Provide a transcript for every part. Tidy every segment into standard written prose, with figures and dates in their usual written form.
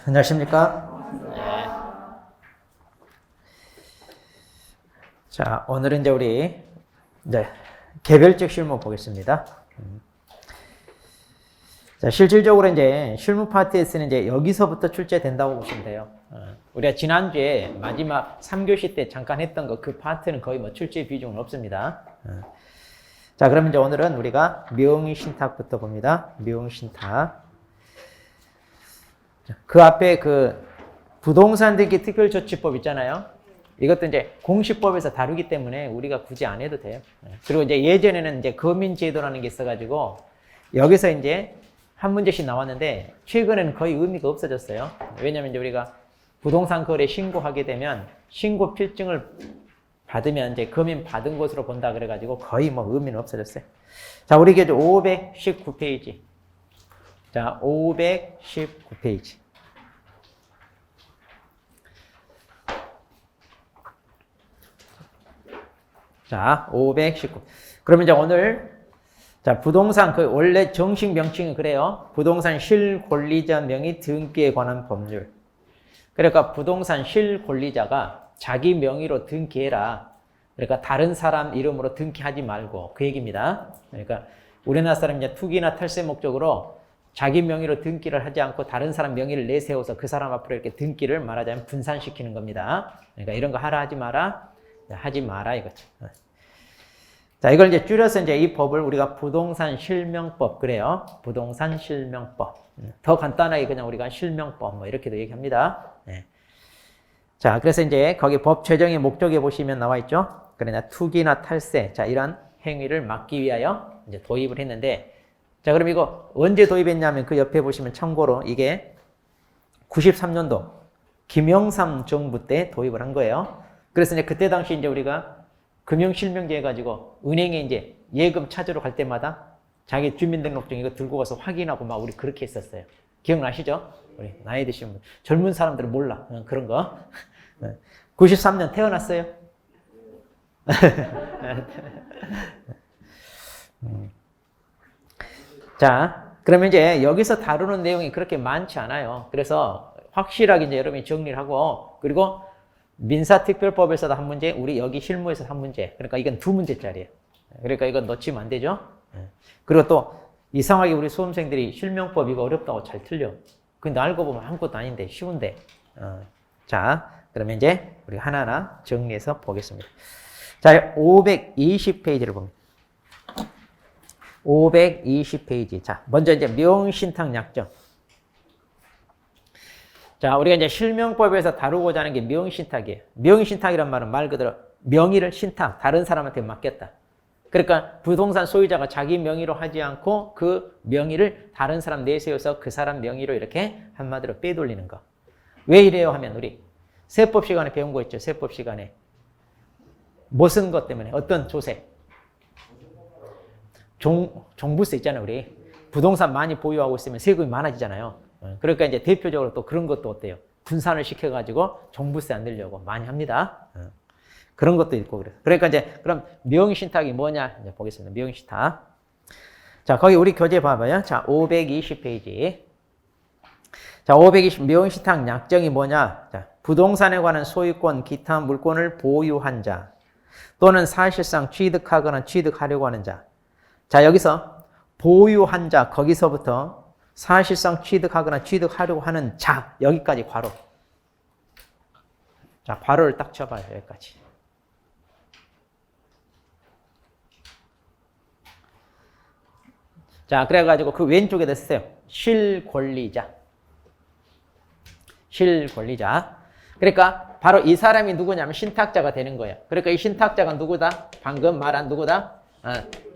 안녕하십니까? 네. 자, 오늘은 이제 우리 개별적 실무 보겠습니다. 자, 실질적으로 이제 실무 파트에서는 이제 여기서부터 출제된다고 보시면 돼요. 우리가 지난주에 마지막 3교시 때 잠깐 했던 그 파트는 거의 뭐 출제 비중은 없습니다. 자, 그러면 이제 오늘은 우리가 명의신탁부터 봅니다. 명의신탁. 그 앞에 그 부동산 등기 특별조치법 있잖아요. 이것도 이제 공시법에서 다루기 때문에 우리가 굳이 안 해도 돼요. 그리고 이제 예전에는 이제 거민제도라는 게 있어가지고 여기서 이제 한 문제씩 나왔는데 최근에는 거의 의미가 없어졌어요. 왜냐면 이제 우리가 부동산 거래 신고하게 되면 신고 필증을 받으면 이제 거민 받은 것으로 본다 그래가지고 거의 뭐 의미는 없어졌어요. 자, 우리 이게 519페이지. 자, 519페이지. 자, 519. 그러면 이제 오늘, 자, 부동산, 그 원래 정식 명칭이 그래요. 부동산 실권리자 명의 등기에 관한 법률. 그러니까 부동산 실권리자가 자기 명의로 등기해라. 그러니까 다른 사람 이름으로 등기하지 말고 그 얘기입니다. 그러니까 우리나라 사람 이제 투기나 탈세 목적으로 자기 명의로 등기를 하지 않고 다른 사람 명의를 내세워서 그 사람 앞으로 이렇게 등기를 말하자면 분산시키는 겁니다. 그러니까 이런 거 하라 하지 마라. 하지 마라 이거죠. 자, 이걸 이제 줄여서 이제 이 법을 우리가 부동산 실명법 그래요. 부동산 실명법. 더 간단하게 그냥 우리가 실명법 뭐 이렇게도 얘기합니다. 네. 자, 그래서 이제 거기 법 제정의 목적에 보시면 나와 있죠. 그러나 투기나 탈세, 자, 이런 행위를 막기 위하여 이제 도입을 했는데, 자, 그럼 이거 언제 도입했냐면 그 옆에 보시면 참고로 이게 93년도 김영삼 정부 때 도입을 한 거예요. 그래서 이제 그때 당시 이제 우리가 금융실명제 해가지고 은행에 이제 예금 찾으러 갈 때마다 자기 주민등록증 이거 들고 가서 확인하고 막 우리 그렇게 했었어요. 기억나시죠? 우리 나이 드신 분. 젊은 사람들은 몰라. 그런 거. 93년 태어났어요? 자, 그러면 이제 여기서 다루는 내용이 그렇게 많지 않아요. 그래서 확실하게 이제 여러분이 정리를 하고, 그리고 민사특별법에서도 한 문제, 우리 여기 실무에서도 한 문제. 그러니까 이건 2문제짜리예요. 그러니까 이건 놓치면 안 되죠. 그리고 또 이상하게 우리 수험생들이 실명법 이거 어렵다고 잘 틀려. 근데 알고 보면 아무것도 아닌데 쉬운데. 자, 그러면 이제 우리 하나하나 정리해서 보겠습니다. 자, 520페이지를 봅니다. 520페이지. 자, 먼저 이제 명의신탁 약정. 자, 우리가 이제 실명법에서 다루고자 하는 게 명의신탁이에요. 명의신탁이란 말은 말 그대로 명의를 신탁, 다른 사람한테 맡겼다. 그러니까 부동산 소유자가 자기 명의로 하지 않고 그 명의를 다른 사람 내세워서 그 사람 명의로 이렇게 한마디로 빼돌리는 거. 왜 이래요 하면 우리 세법 시간에 배운 거 있죠. 세법 시간에. 무슨 것 때문에? 어떤 조세? 종부세 있잖아요. 우리 부동산 많이 보유하고 있으면 세금이 많아지잖아요. 그러니까 이제 대표적으로 또 그런 것도 어때요? 분산을 시켜가지고 종부세 안 내려고 많이 합니다. 그런 것도 있고 그래요. 그러니까 이제 그럼 명의신탁이 뭐냐? 이제 보겠습니다. 명의신탁. 자, 거기 우리 교재 봐봐요. 자, 520페이지. 자, 520 명의신탁 약정이 뭐냐? 자, 부동산에 관한 소유권, 기타 물권을 보유한 자 또는 사실상 취득하거나 취득하려고 하는 자. 자, 여기서 보유한 자 거기서부터 사실상 취득하거나 취득하려고 하는 자 여기까지 괄호. 자, 괄호를 딱 쳐봐요. 여기까지. 자, 그래가지고 그 왼쪽에다 쓰세요. 실권리자. 실권리자. 그러니까 바로 이 사람이 누구냐면 신탁자가 되는 거예요. 그러니까 이 신탁자가 누구다? 방금 말한 누구다?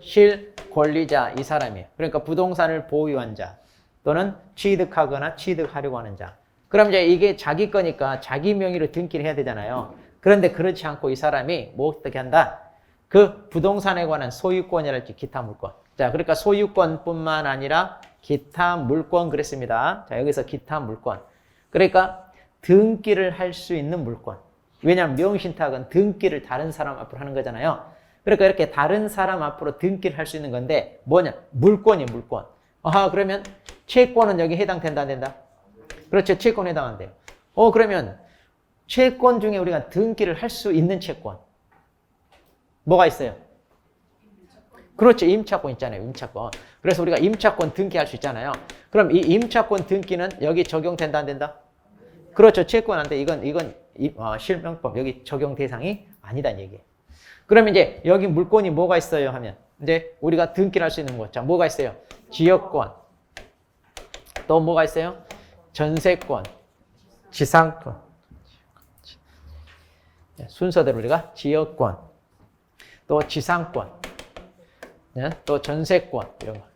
실권리자 이 사람이에요. 그러니까 부동산을 보유한 자 또는 취득하거나 취득하려고 하는 자. 그럼 이제 이게 자기 거니까 자기 명의로 등기를 해야 되잖아요. 그런데 그렇지 않고 이 사람이 뭐 어떻게 한다? 그 부동산에 관한 소유권이랄지 기타 물권. 자, 그러니까 소유권뿐만 아니라 기타 물권 그랬습니다. 자, 여기서 기타 물권. 그러니까 등기를 할 수 있는 물권. 왜냐하면 명의신탁은 등기를 다른 사람 앞으로 하는 거잖아요. 그러니까 이렇게 다른 사람 앞으로 등기를 할 수 있는 건데 뭐냐? 물권이에요, 물권. 그러면 채권은 여기 해당된다 안 된다? 그렇죠. 채권에 해당한대요. 그러면 채권 중에 우리가 등기를 할 수 있는 채권. 뭐가 있어요? 그렇죠. 임차권 있잖아요. 임차권. 그래서 우리가 임차권 등기할 수 있잖아요. 그럼 이 임차권 등기는 여기 적용된다, 안 된다? 그렇죠. 채권 안 돼. 이건 실명법 여기 적용 대상이 아니다는 얘기예요. 그러면 이제 여기 물권이 뭐가 있어요 하면 이제 우리가 등기를 할 수 있는 거. 자, 뭐가 있어요? 지역권. 또 뭐가 있어요? 전세권. 지상권. 순서대로 우리가 지역권. 또 지상권. 또 전세권. 이런 거.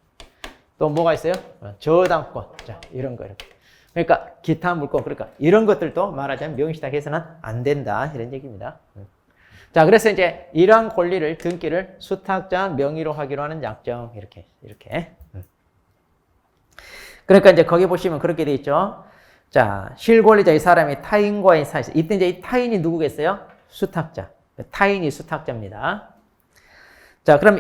또 뭐가 있어요? 저당권. 자, 이런 거 이렇게. 그러니까 기타 물권. 그러니까 이런 것들도 말하자면 명의신탁해서는 안 된다. 이런 얘기입니다. 자, 그래서 이제 이러한 권리를 등기를 수탁자 명의로 하기로 하는 약정. 이렇게. 그러니까 이제 거기 보시면 그렇게 돼 있죠. 자, 실권리자 이 사람이 타인과의 사이에서 이때 이제 이 타인이 누구겠어요? 수탁자. 타인이 수탁자입니다. 자, 그럼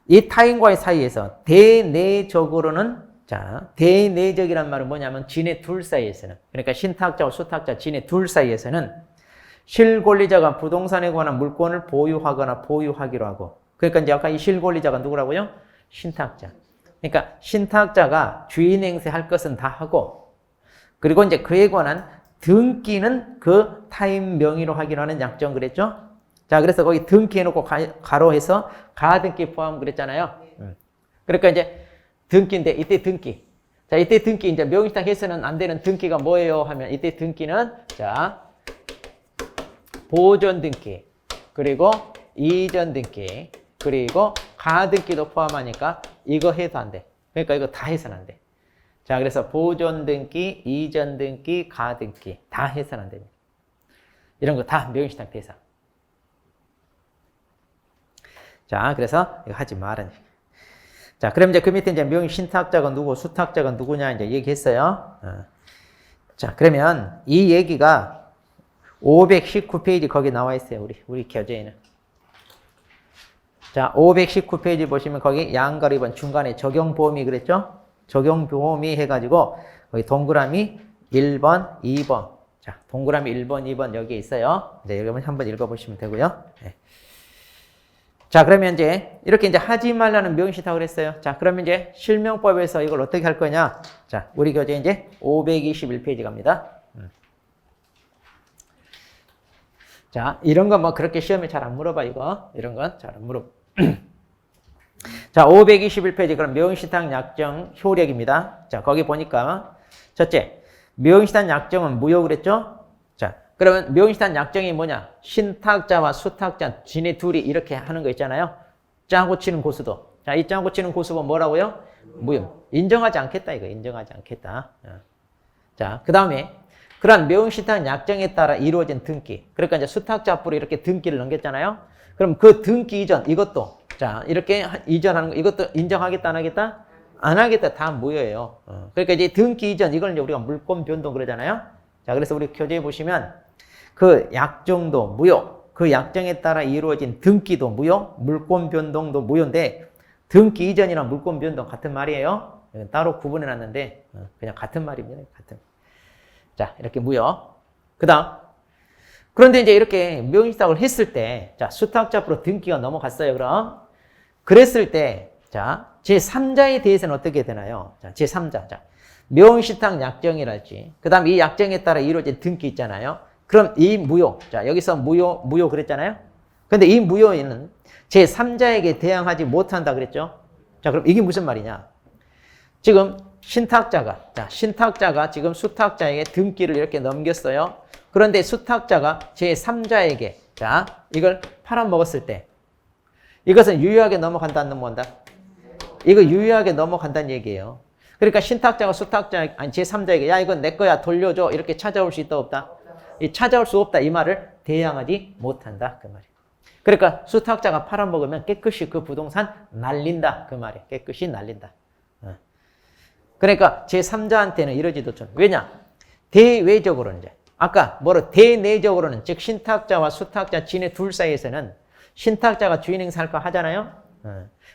이 타인과의 사이에서 대내적으로는 자, 대내적이란 말은 뭐냐면 지네 둘 사이에서는 그러니까 신탁자와 수탁자 지네 둘 사이에서는 실권리자가 부동산에 관한 물권을 보유하거나 보유하기로 하고 그러니까 이제 아까 이 실권리자가 누구라고요? 신탁자. 그러니까 신탁자가 주인 행세할 것은 다 하고 그리고 이제 그에 관한 등기는 그 타인 명의로 하기로 하는 약정 그랬죠? 자, 그래서 거기 등기해놓고 가로해서 가등기 포함 그랬잖아요. 그러니까 이제 등기인데 이때 등기. 자, 이때 등기 이제 명의신탁 해서는 안 되는 등기가 뭐예요? 하면 이때 등기는 자 보존 등기 그리고 이전 등기 그리고 가등기도 포함하니까 이거 해도 안 돼. 그러니까 이거 다 해서는 안 돼. 자, 그래서 보존 등기, 이전 등기, 가등기 다 해서는 안 됩니다. 이런 거 다 명의신탁 대상. 자, 그래서 이거 하지 말아야 돼. 자, 그럼 이제 그 밑에 이제 명의신탁자가 누구, 수탁자가 누구냐 이제 얘기했어요. 자, 그러면 이 얘기가 519페이지 거기 나와 있어요. 우리 교재에는. 자, 519페이지 보시면 거기 양가로 2번 중간에 적용보험이 그랬죠? 적용보험이 해가지고 거기 동그라미 1번, 2번. 자, 동그라미 1번, 2번 여기 있어요. 이제 여기 한번 읽어보시면 되고요. 네. 자, 그러면 이제 이렇게 이제 하지 말라는 명의신탁을 했어요. 자, 그러면 이제 실명법에서 이걸 어떻게 할 거냐? 자, 우리 교재 이제 521페이지 갑니다. 자, 이런 거 뭐 그렇게 시험에 잘 안 물어봐, 이거. 이런 건 잘 안 물어봐. 자, 521페이지 그럼 명의신탁 약정 효력입니다. 자, 거기 보니까 첫째, 명의신탁 약정은 무효 그랬죠? 자, 그러면 명의신탁 약정이 뭐냐? 신탁자와 수탁자 지네 둘이 이렇게 하는 거 있잖아요. 짜고 치는 고수도. 자, 이 짜고 치는 고수가 뭐라고요? 무효. 인정하지 않겠다 이거. 인정하지 않겠다. 자, 그 다음에 그러한 명의신탁 약정에 따라 이루어진 등기. 그러니까 이제 수탁자 앞으로 이렇게 등기를 넘겼잖아요. 그럼 그 등기 이전 이것도 자, 이렇게 이전하는 거 이것도 인정하겠다 안 하겠다? 안 하겠다. 다 무효예요. 그러니까 이제 등기 이전 이걸 이제 우리가 물권 변동 그러잖아요. 자, 그래서 우리 교재에 보시면 그 약정도 무효. 그 약정에 따라 이루어진 등기도 무효. 물권 변동도 무효인데 등기 이전이랑 물권 변동 같은 말이에요. 따로 구분해 놨는데 그냥 같은 말입니다. 같은. 자, 이렇게 무효. 그다음 그런데 이제 이렇게 명의신탁을 했을 때 자, 수탁자 앞으로 등기가 넘어갔어요. 그럼 그랬을 때 자, 제3자에 대해서는 어떻게 되나요? 자, 제3자. 자, 명의신탁 약정이랄지 그다음 이 약정에 따라 이루어진 등기 있잖아요. 그럼 이 무효. 자, 여기서 무효 그랬잖아요. 근데 이 무효에는 제3자에게 대항하지 못한다 그랬죠. 자, 그럼 이게 무슨 말이냐? 지금 신탁자가 지금 수탁자에게 등기를 이렇게 넘겼어요. 그런데 수탁자가 제3자에게 자, 이걸 팔아먹었을 때 이것은 유효하게 넘어간다 안 넘어간다? 이거 유효하게 넘어간다는 얘기예요. 그러니까 신탁자가 수탁자 아니 제3자에게 야 이건 내 거야 돌려줘 이렇게 찾아올 수 있다 없다? 이 찾아올 수 없다 이 말을 대항하지 못한다 그 말이에요. 그러니까 수탁자가 팔아먹으면 깨끗이 그 부동산 날린다 그 말이에요. 깨끗이 날린다. 그러니까 제3자한테는 이러지도 좀 왜냐? 대외적으로는 이제 아까 대내적으로는 즉 신탁자와 수탁자 지네 둘 사이에서는 신탁자가 주인 행사할 거 하잖아요.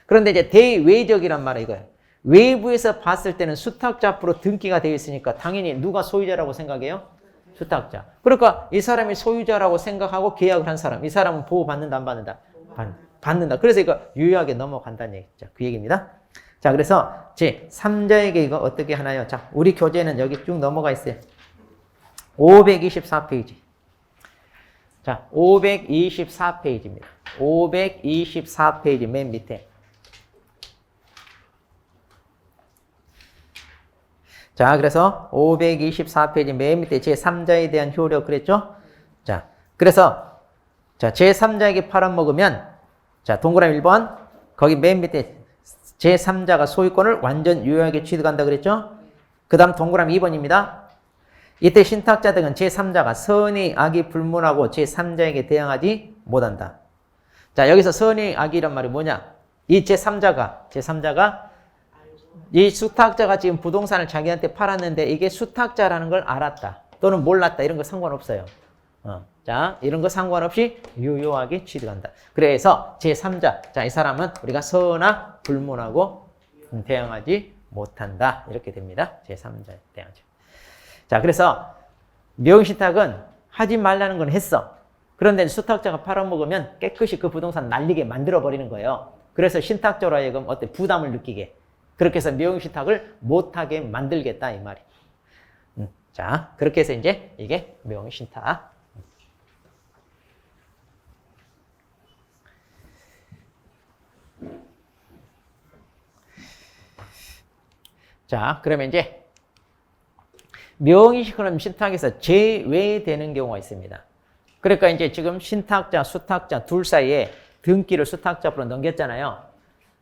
그런데 이제 대외적이란 말은 이거예요. 외부에서 봤을 때는 수탁자 앞으로 등기가 되어 있으니까 당연히 누가 소유자라고 생각해요? 수탁자. 그러니까 이 사람이 소유자라고 생각하고 계약을 한 사람. 이 사람은 보호받는다, 안 받는다? 받는다. 그래서 이거 유효하게 넘어간다는 얘기죠. 그 얘기입니다. 자, 그래서 제3자에게 이거 어떻게 하나요? 자, 우리 교재는 여기 쭉 넘어가 있어요. 524페이지. 자, 524페이지입니다. 524페이지 맨 밑에. 자, 그래서 524페이지 맨 밑에 제3자에 대한 효력 그랬죠? 자, 그래서 자, 제3자에게 팔아먹으면 자, 동그라미 1번 거기 맨 밑에 제3자가 소유권을 완전 유효하게 취득한다 그랬죠? 그 다음 동그라미 2번입니다. 이때 신탁자 등은 제3자가 선의 악이 불문하고 제3자에게 대항하지 못한다. 자, 여기서 선의 악이란 말이 뭐냐? 이 제3자가 이 수탁자가 지금 부동산을 자기한테 팔았는데 이게 수탁자라는 걸 알았다. 또는 몰랐다. 이런 거 상관없어요. 자, 이런 거 상관없이 유효하게 취득한다. 그래서 제3자. 자, 이 사람은 우리가 선악 불문하고 대항하지 못한다. 이렇게 됩니다. 제3자에 대항하지. 자, 그래서 명의신탁은 하지 말라는 건 했어. 그런데 수탁자가 팔아먹으면 깨끗이 그 부동산 날리게 만들어버리는 거예요. 그래서 신탁자로 하여금 어때? 부담을 느끼게. 그렇게 해서 명의신탁을 못하게 만들겠다 이 말이. 자, 그렇게 해서 이제 이게 명의신탁. 자, 그러면 이제 명의신탁에서 제외되는 경우가 있습니다. 그러니까 이제 지금 신탁자, 수탁자 둘 사이에 등기를 수탁자 앞으로 넘겼잖아요.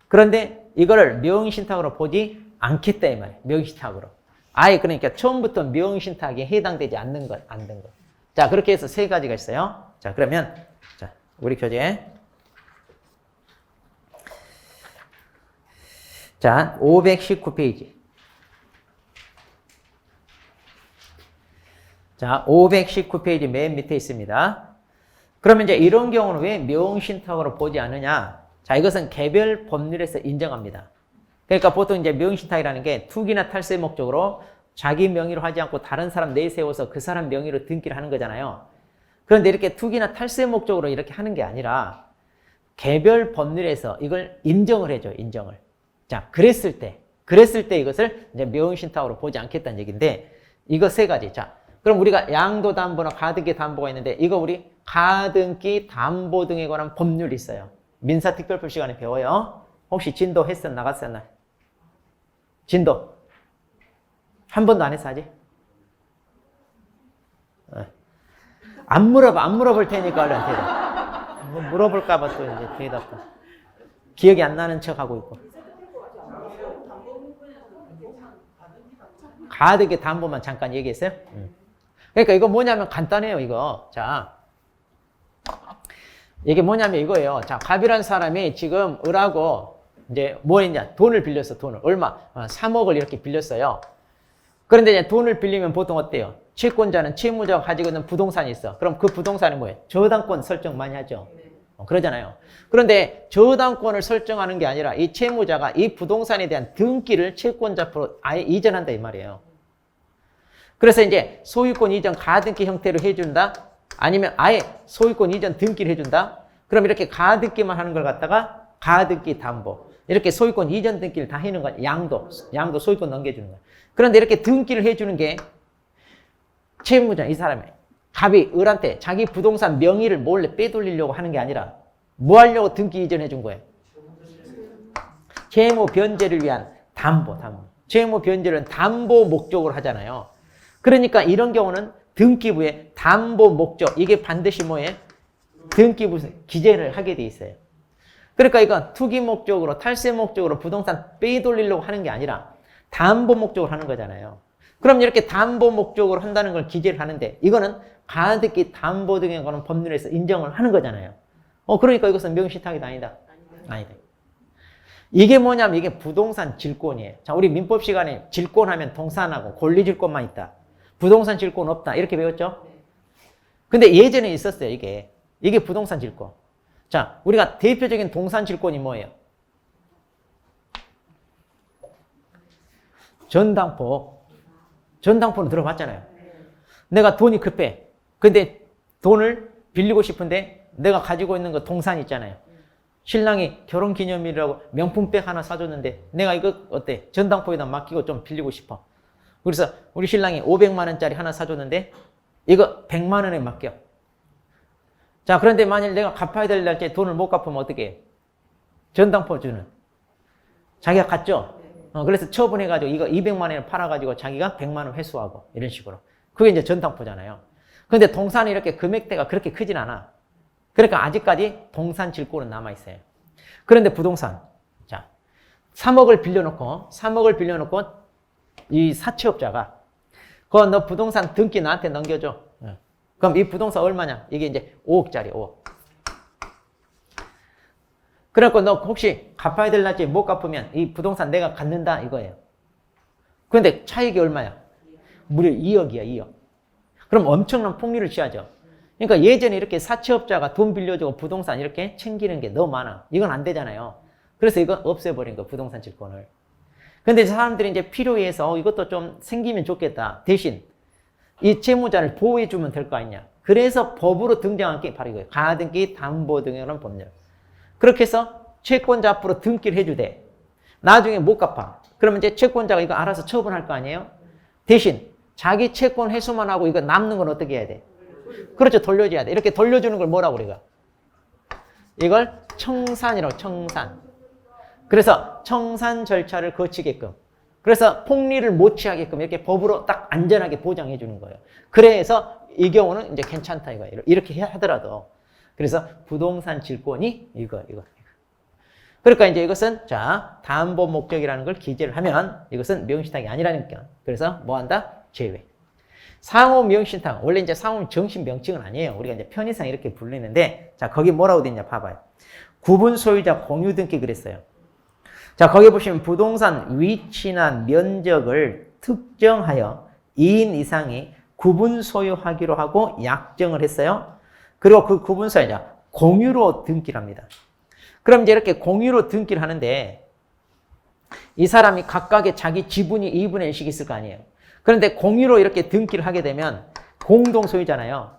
그런데 이거를 명의신탁으로 보지 않겠다 이 말이에요. 명의신탁으로. 아예 그러니까 처음부터 명의신탁에 해당되지 않는 것, 안 된 것. 자, 그렇게 해서 세 가지가 있어요. 자, 그러면 자, 우리 교재. 자, 519페이지. 자, 519페이지 맨 밑에 있습니다. 그러면 이제 이런 경우는 왜 명의신탁으로 보지 않느냐? 자, 이것은 개별 법률에서 인정합니다. 그러니까 보통 이제 명의신탁이라는 게 투기나 탈세 목적으로 자기 명의로 하지 않고 다른 사람 내세워서 그 사람 명의로 등기를 하는 거잖아요. 그런데 이렇게 투기나 탈세 목적으로 이렇게 하는 게 아니라 개별 법률에서 이걸 인정을 해줘, 인정을. 자, 그랬을 때 이것을 이제 명의신탁으로 보지 않겠다는 얘기인데 이거 세 가지. 자, 그럼 우리가 양도담보나 가등기 담보가 있는데 이거 우리 가등기 담보 등에 관한 법률이 있어요. 민사특별법 시간에 배워요. 혹시 진도 했었나 나갔었나? 진도 한 번도 안 했어 아직? 안 물어볼 테니까 얼른 대답. 뭐 물어볼까봐 또 이제 대답. 기억이 안 나는 척하고 있고. 가등기 담보만 잠깐 얘기했어요. 그러니까 이거 뭐냐면 간단해요 이거. 자. 이게 뭐냐면 이거예요. 자, 갑이라는 사람이 지금 을하고 이제 뭐 했냐? 돈을 빌렸어, 돈을. 얼마? 3억을 이렇게 빌렸어요. 그런데 이제 돈을 빌리면 보통 어때요? 채권자는 채무자가 가지고 있는 부동산이 있어. 그럼 그 부동산이 뭐예요? 저당권 설정 많이 하죠. 그러잖아요. 그런데 저당권을 설정하는 게 아니라 이 채무자가 이 부동산에 대한 등기를 채권자 앞으로 아예 이전한다 이 말이에요. 그래서 이제 소유권 이전 가등기 형태로 해준다. 아니면 아예 소유권 이전 등기를 해준다. 그럼 이렇게 가등기만 하는 걸 갖다가 가등기 담보. 이렇게 소유권 이전 등기를 다 해주는 거야. 양도 소유권 넘겨주는 거야. 그런데 이렇게 등기를 해주는 게 채무자 이 사람이 갑이 을한테 자기 부동산 명의를 몰래 빼돌리려고 하는 게 아니라 뭐 하려고 등기 이전해 준 거예요? 채무 변제를 위한 담보. 채무 변제는 담보 목적으로 하잖아요. 그러니까 이런 경우는 등기부에 담보 목적, 이게 반드시 뭐예요? 등기부 기재를 하게 돼 있어요. 그러니까 이건 투기 목적으로, 탈세 목적으로 부동산 빼돌리려고 하는 게 아니라 담보 목적으로 하는 거잖아요. 그럼 이렇게 담보 목적으로 한다는 걸 기재를 하는데 이거는 가등기 담보 등에 관한 법률에서 인정을 하는 거잖아요. 그러니까 이것은 명의신탁이 아니다. 아니다. 이게 뭐냐면 이게 부동산 질권이에요. 자, 우리 민법 시간에 질권하면 동산하고 권리질권만 있다. 부동산 질권 없다. 이렇게 배웠죠? 근데 예전에 있었어요, 이게. 이게 부동산 질권. 자, 우리가 대표적인 동산 질권이 뭐예요? 전당포. 전당포는 들어봤잖아요. 내가 돈이 급해. 근데 돈을 빌리고 싶은데 내가 가지고 있는 거 동산 있잖아요. 신랑이 결혼기념일이라고 명품백 하나 사줬는데 내가 이거 어때? 전당포에다 맡기고 좀 빌리고 싶어. 그래서 우리 신랑이 500만 원짜리 하나 사줬는데 이거 100만 원에 맡겨. 자, 그런데 만일 내가 갚아야 될 날짜에 돈을 못 갚으면 어떻게 해? 전당포 주는. 자기가 갔죠? 그래서 처분해가지고 이거 200만 원에 팔아가지고 자기가 100만 원 회수하고 이런 식으로. 그게 이제 전당포잖아요. 근데 동산이 이렇게 금액대가 그렇게 크진 않아. 그러니까 아직까지 동산 질권은 남아있어요. 그런데 부동산. 자, 3억을 빌려놓고 이 사채업자가 그거 너 부동산 등기 나한테 넘겨줘. 그럼 이 부동산 얼마냐? 이게 이제 5억짜리 5억. 그래갖고 너 혹시 갚아야 될 날짜에 못 갚으면 이 부동산 내가 갖는다 이거예요. 그런데 차익이 얼마야? 무려 2억이야 2억. 그럼 엄청난 폭리를 취하죠. 그러니까 예전에 이렇게 사채업자가 돈 빌려주고 부동산 이렇게 챙기는 게 너무 많아. 이건 안 되잖아요. 그래서 이거 없애버린 거 부동산 질권을. 근데 사람들이 이제 필요해서 이것도 좀 생기면 좋겠다. 대신 이 채무자를 보호해주면 될 거 아니냐. 그래서 법으로 등장한 게 바로 이거예요. 가등기, 담보 등이라는 법률. 그렇게 해서 채권자 앞으로 등기를 해주되 나중에 못 갚아. 그러면 이제 채권자가 이거 알아서 처분할 거 아니에요? 대신 자기 채권 회수만 하고 이거 남는 건 어떻게 해야 돼? 그렇죠. 돌려줘야 돼. 이렇게 돌려주는 걸 뭐라고 우리가? 이걸 청산이라고 청산. 그래서 청산 절차를 거치게끔. 그래서 폭리를 못 취하게끔 이렇게 법으로 딱 안전하게 보장해 주는 거예요. 그래서 이 경우는 이제 괜찮다 이거예요. 이렇게 하더라도. 그래서 부동산 질권이 이거. 그러니까 이제 이것은 자, 담보 목적이라는 걸 기재를 하면 이것은 명의신탁이 아니라니까. 그래서 뭐 한다? 제외. 상호 명의신탁. 원래 이제 상호 정식 명칭은 아니에요. 우리가 이제 편의상 이렇게 불리는데 자, 거기 뭐라고 돼 있냐 봐봐요. 구분 소유자 공유 등기 그랬어요. 자, 거기 보시면 부동산 위치나 면적을 특정하여 2인 이상이 구분 소유하기로 하고 약정을 했어요. 그리고 그 구분 소유자 공유로 등기를 합니다. 그럼 이제 이렇게 공유로 등기를 하는데 이 사람이 각각의 자기 지분이 2분의 1씩 있을 거 아니에요. 그런데 공유로 이렇게 등기를 하게 되면 공동 소유잖아요.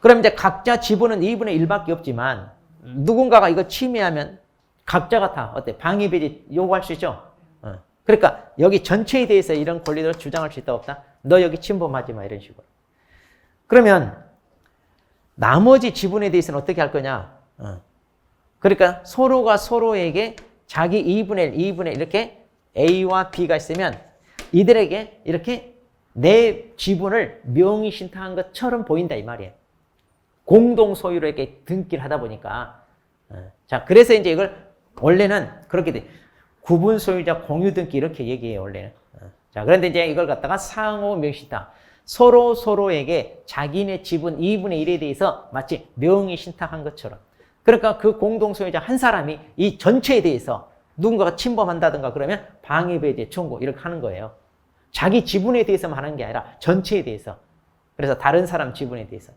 그럼 이제 각자 지분은 2분의 1밖에 없지만 누군가가 이거 침해하면 각자가 다 어때? 방해배제 요구할 수 있죠? 그러니까 여기 전체에 대해서 이런 권리를 주장할 수 있다 없다? 너 여기 침범하지 마 이런 식으로. 그러면 나머지 지분에 대해서는 어떻게 할 거냐? 그러니까 서로가 서로에게 자기 2분의 1, 2분의 1 이렇게 A와 B가 있으면 이들에게 이렇게 내 지분을 명의 신탁한 것처럼 보인다 이 말이에요. 공동 소유로 이렇게 등기를 하다 보니까. 자, 그래서 이제 이걸 원래는 그렇게 돼. 구분 소유자 공유 등기 이렇게 얘기해요, 원래는. 자, 그런데 이제 이걸 갖다가 상호 명의 신탁. 서로에게 자기네 지분 2분의 1에 대해서 마치 명의 신탁한 것처럼. 그러니까 그 공동 소유자 한 사람이 이 전체에 대해서 누군가가 침범한다든가 그러면 방해배제 청구 이렇게 하는 거예요. 자기 지분에 대해서만 하는 게 아니라 전체에 대해서. 그래서 다른 사람 지분에 대해서.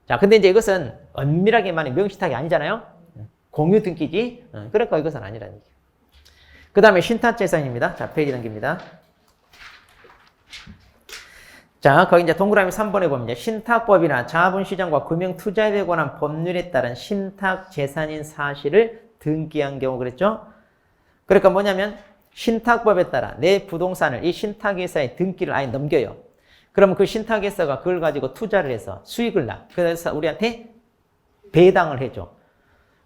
자, 근데 이제 이것은 엄밀하게 말하면 명의신탁이 아니잖아요. 공유 등기지. 그러니까 이것은 아니라는 얘기예요. 그 다음에 신탁재산입니다. 자, 페이지 넘깁니다. 자, 거기 이제 동그라미 3번에 보면 신탁법이나 자본시장과 금융투자에 관한 법률에 따른 신탁재산인 사실을 등기한 경우 그랬죠? 그러니까 뭐냐면 신탁법에 따라 내 부동산을 이 신탁회사에 등기를 아예 넘겨요. 그러면 그 신탁회사가 그걸 가지고 투자를 해서 수익을 나. 그래서 우리한테 배당을 해줘.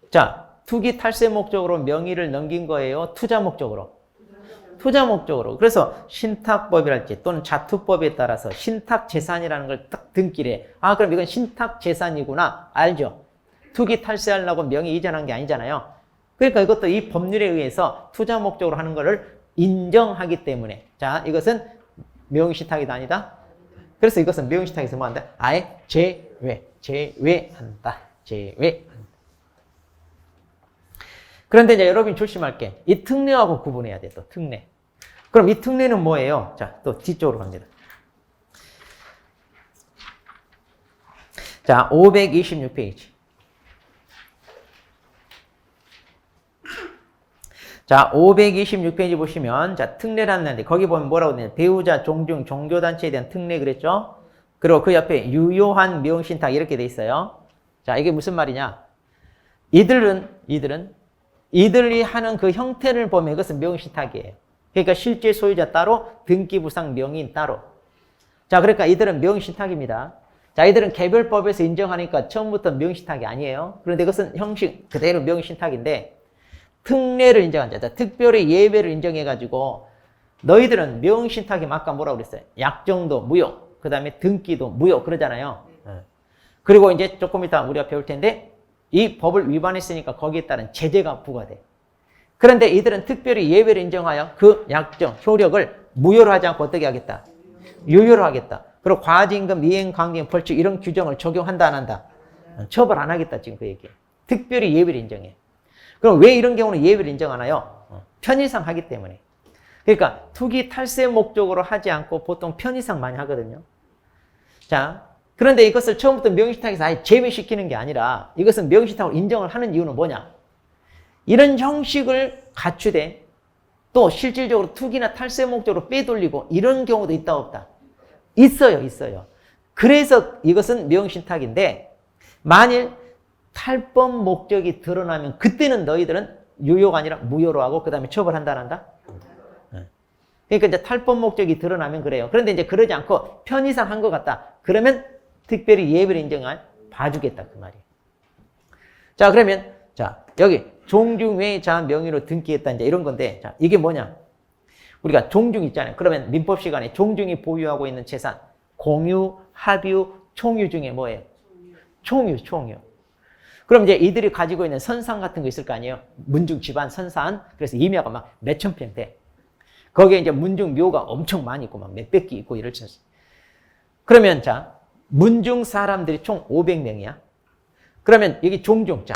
자, 투기 탈세 목적으로 명의를 넘긴 거예요? 투자 목적으로? 투자 목적으로. 그래서 신탁법이랄지 또는 자투법에 따라서 신탁재산이라는 걸 딱 등기를 해. 아, 그럼 이건 신탁재산이구나. 알죠? 투기 탈세하려고 명의 이전한 게 아니잖아요. 그러니까 이것도 이 법률에 의해서 투자 목적으로 하는 거를 인정하기 때문에. 자, 이것은 명의신탁이다 아니다? 그래서 이것은 명의신탁에서 뭐 한다? 아예 제외한다. 제외한다. 그런데 이제 여러분이 조심할 게 이 특례하고 구분해야 돼. 또 특례. 그럼 이 특례는 뭐예요? 자, 또 뒤쪽으로 갑니다. 자, 526페이지. 자, 526페이지 보시면, 자, 특례라는 건데, 거기 보면 뭐라고 되냐. 배우자, 종중, 종교단체에 대한 특례 그랬죠? 그리고 그 옆에 유효한 명신탁 이렇게 돼 있어요. 자, 이게 무슨 말이냐. 이들이 하는 그 형태를 보면 이것은 명신탁이에요. 그러니까 실제 소유자 따로, 등기부상 명의인 따로. 자, 그러니까 이들은 명신탁입니다. 자, 이들은 개별법에서 인정하니까 처음부터 명신탁이 아니에요. 그런데 이것은 형식 그대로 명신탁인데, 특례를 인정한다. 특별히 예외를 인정해가지고 너희들은 명신탁이 아까 뭐라고 그랬어요? 약정도 무효, 그 다음에 등기도 무효 그러잖아요. 그리고 이제 조금 이따 우리가 배울 텐데 이 법을 위반했으니까 거기에 따른 제재가 부과돼. 그런데 이들은 특별히 예외를 인정하여 그 약정, 효력을 무효로 하지 않고 어떻게 하겠다? 유효로 하겠다. 그리고 과징금, 이행, 강경, 벌칙 이런 규정을 적용한다 안 한다? 처벌 안 하겠다 지금 그 얘기예요. 특별히 예외를 인정해. 그럼 왜 이런 경우는 예외를 인정하나요? 편의상 하기 때문에. 그러니까 투기 탈세 목적으로 하지 않고 보통 편의상 많이 하거든요. 자, 그런데 이것을 처음부터 명신탁에서 아예 제외시키는 게 아니라 이것은 명신탁으로 인정을 하는 이유는 뭐냐? 이런 형식을 갖추되 또 실질적으로 투기나 탈세 목적으로 빼돌리고 이런 경우도 있다 없다? 있어요. 그래서 이것은 명신탁인데 만일 탈법 목적이 드러나면 그때는 너희들은 유효가 아니라 무효로 하고 그 다음에 처벌한다 안 한다? 그러니까 이제 탈법 목적이 드러나면 그래요. 그런데 이제 그러지 않고 편의상 한 것 같다. 그러면 특별히 예외를 인정할 봐주겠다 그 말이에요. 자, 그러면 자 여기 종중외자 명의로 등기했다 이제 이런 건데 자 이게 뭐냐? 우리가 종중 있잖아요. 그러면 민법 시간에 종중이 보유하고 있는 재산 공유, 합유, 총유 중에 뭐예요? 총유. 그럼 이제 이들이 가지고 있는 선산 같은 거 있을 거 아니에요? 문중 집안 선산. 그래서 임야가 막 몇천 평 돼. 거기에 이제 문중 묘가 엄청 많이 있고 막 몇백 개 있고 이럴 수 있어요. 그러면 자, 문중 사람들이 총 500명이야. 그러면 여기 종중. 자,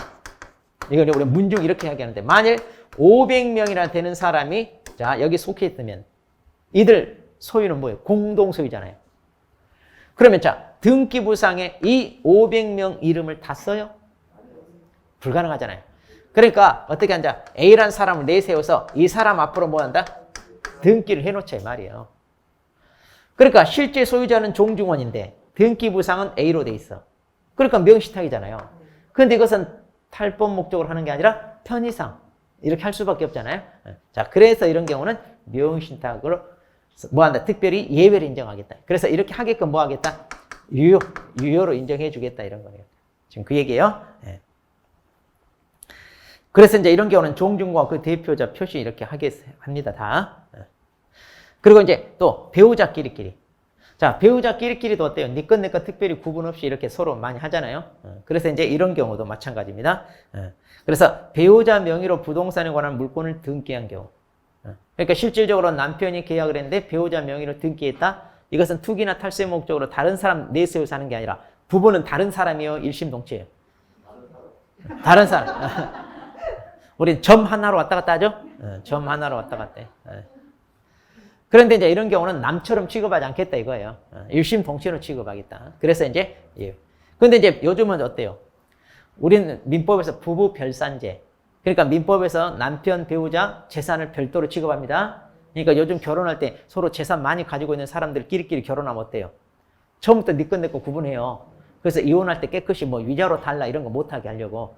이걸 우리 문중 이렇게 이야기하는데 만일 500명이나 되는 사람이 자, 여기 속해 있으면 이들 소유는 뭐예요? 공동 소유잖아요. 그러면 자, 등기부상에 이 500명 이름을 다 써요? 불가능하잖아요. 그러니까 어떻게 한다? A라는 사람을 내세워서 이 사람 앞으로 뭐 한다? 등기를 해놓자 이 말이에요. 그러니까 실제 소유자는 종중원인데 등기부상은 A로 돼 있어. 그러니까 명신탁이잖아요. 그런데 이것은 탈법 목적으로 하는 게 아니라 편의상 이렇게 할 수밖에 없잖아요. 자, 그래서 이런 경우는 명신탁으로 뭐 한다? 특별히 예외를 인정하겠다. 그래서 이렇게 하게끔 뭐 하겠다? 유효로 인정해 주겠다 이런 거예요. 지금 그 얘기예요. 네. 그래서 이제 이런 경우는 종중과 그 대표자 표시 이렇게 합니다, 다. 그리고 이제 또 배우자끼리끼리. 자, 배우자끼리끼리도 어때요? 네 것, 내 것 특별히 구분 없이 이렇게 서로 많이 하잖아요. 그래서 이제 이런 경우도 마찬가지입니다. 그래서 배우자 명의로 부동산에 관한 물건을 등기한 경우. 그러니까 실질적으로 남편이 계약을 했는데 배우자 명의로 등기했다. 이것은 투기나 탈세 목적으로 다른 사람 내세워서 하는 게 아니라 부부는 다른 사람이요, 일심동체예요. 다른 사람. 우리 점 하나로 왔다 갔다 하죠? 점 하나로 왔다 갔다 해. 그런데 이제 이런 경우는 남처럼 취급하지 않겠다 이거예요. 일심동체로 취급하겠다. 그래서 이제, 예. 근데 이제 요즘은 어때요? 우리는 민법에서 부부 별산제. 그러니까 민법에서 남편, 배우자 재산을 별도로 취급합니다. 그러니까 요즘 결혼할 때 서로 재산 많이 가지고 있는 사람들끼리 결혼하면 어때요? 처음부터 네 것 내 것 구분해요. 그래서 이혼할 때 깨끗이 뭐 위자료 달라 이런 거 못하게 하려고.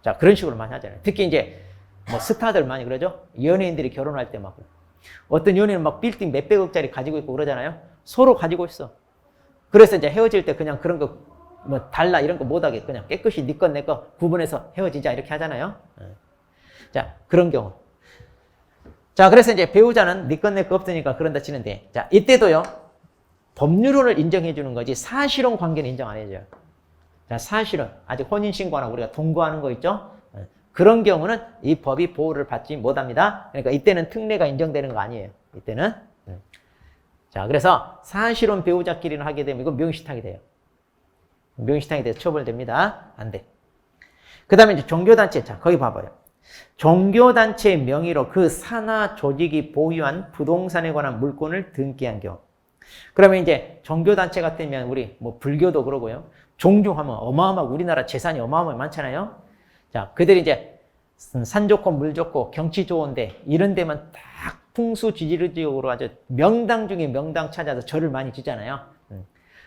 자, 그런 식으로 많이 하잖아요. 특히 이제 뭐 스타들 많이 그러죠? 연예인들이 결혼할 때 막 어떤 연예인은 막 빌딩 몇백억짜리 가지고 있고 그러잖아요. 서로 가지고 있어. 그래서 이제 헤어질 때 그냥 그런 거 뭐 달라 이런 거 못하게 그냥 깨끗이 네 것 내 것 구분해서 헤어지자 이렇게 하잖아요. 자, 그런 경우. 자, 그래서 이제 배우자는 네 것 내 것 없으니까 그런다 치는데 자, 이때도요. 법률론을 인정해 주는 거지 사실혼 관계는 인정 안 해줘요. 자, 사실은 아직 혼인신고나 우리가 동거하는 거 있죠? 그런 경우는 이 법이 보호를 받지 못합니다. 그러니까 이때는 특례가 인정되는 거 아니에요. 이때는. 자, 그래서 사실혼 배우자끼리는 하게 되면 이건 명신탁이 돼요. 명신탁이 돼서 처벌됩니다. 안 돼. 그 다음에 이제 종교단체. 자, 거기 봐봐요. 종교단체의 명의로 그 산하 조직이 보유한 부동산에 관한 물건을 등기한 경우. 그러면 이제 종교단체 같으면 우리 뭐 불교도 그러고요. 종중하면 어마어마하고 우리나라 재산이 어마어마하게 많잖아요. 자, 그들이 이제 산 좋고 물 좋고 경치 좋은데 이런 데만 딱 풍수지리적으로 아주 명당 중에 명당 찾아서 절을 많이 짓잖아요.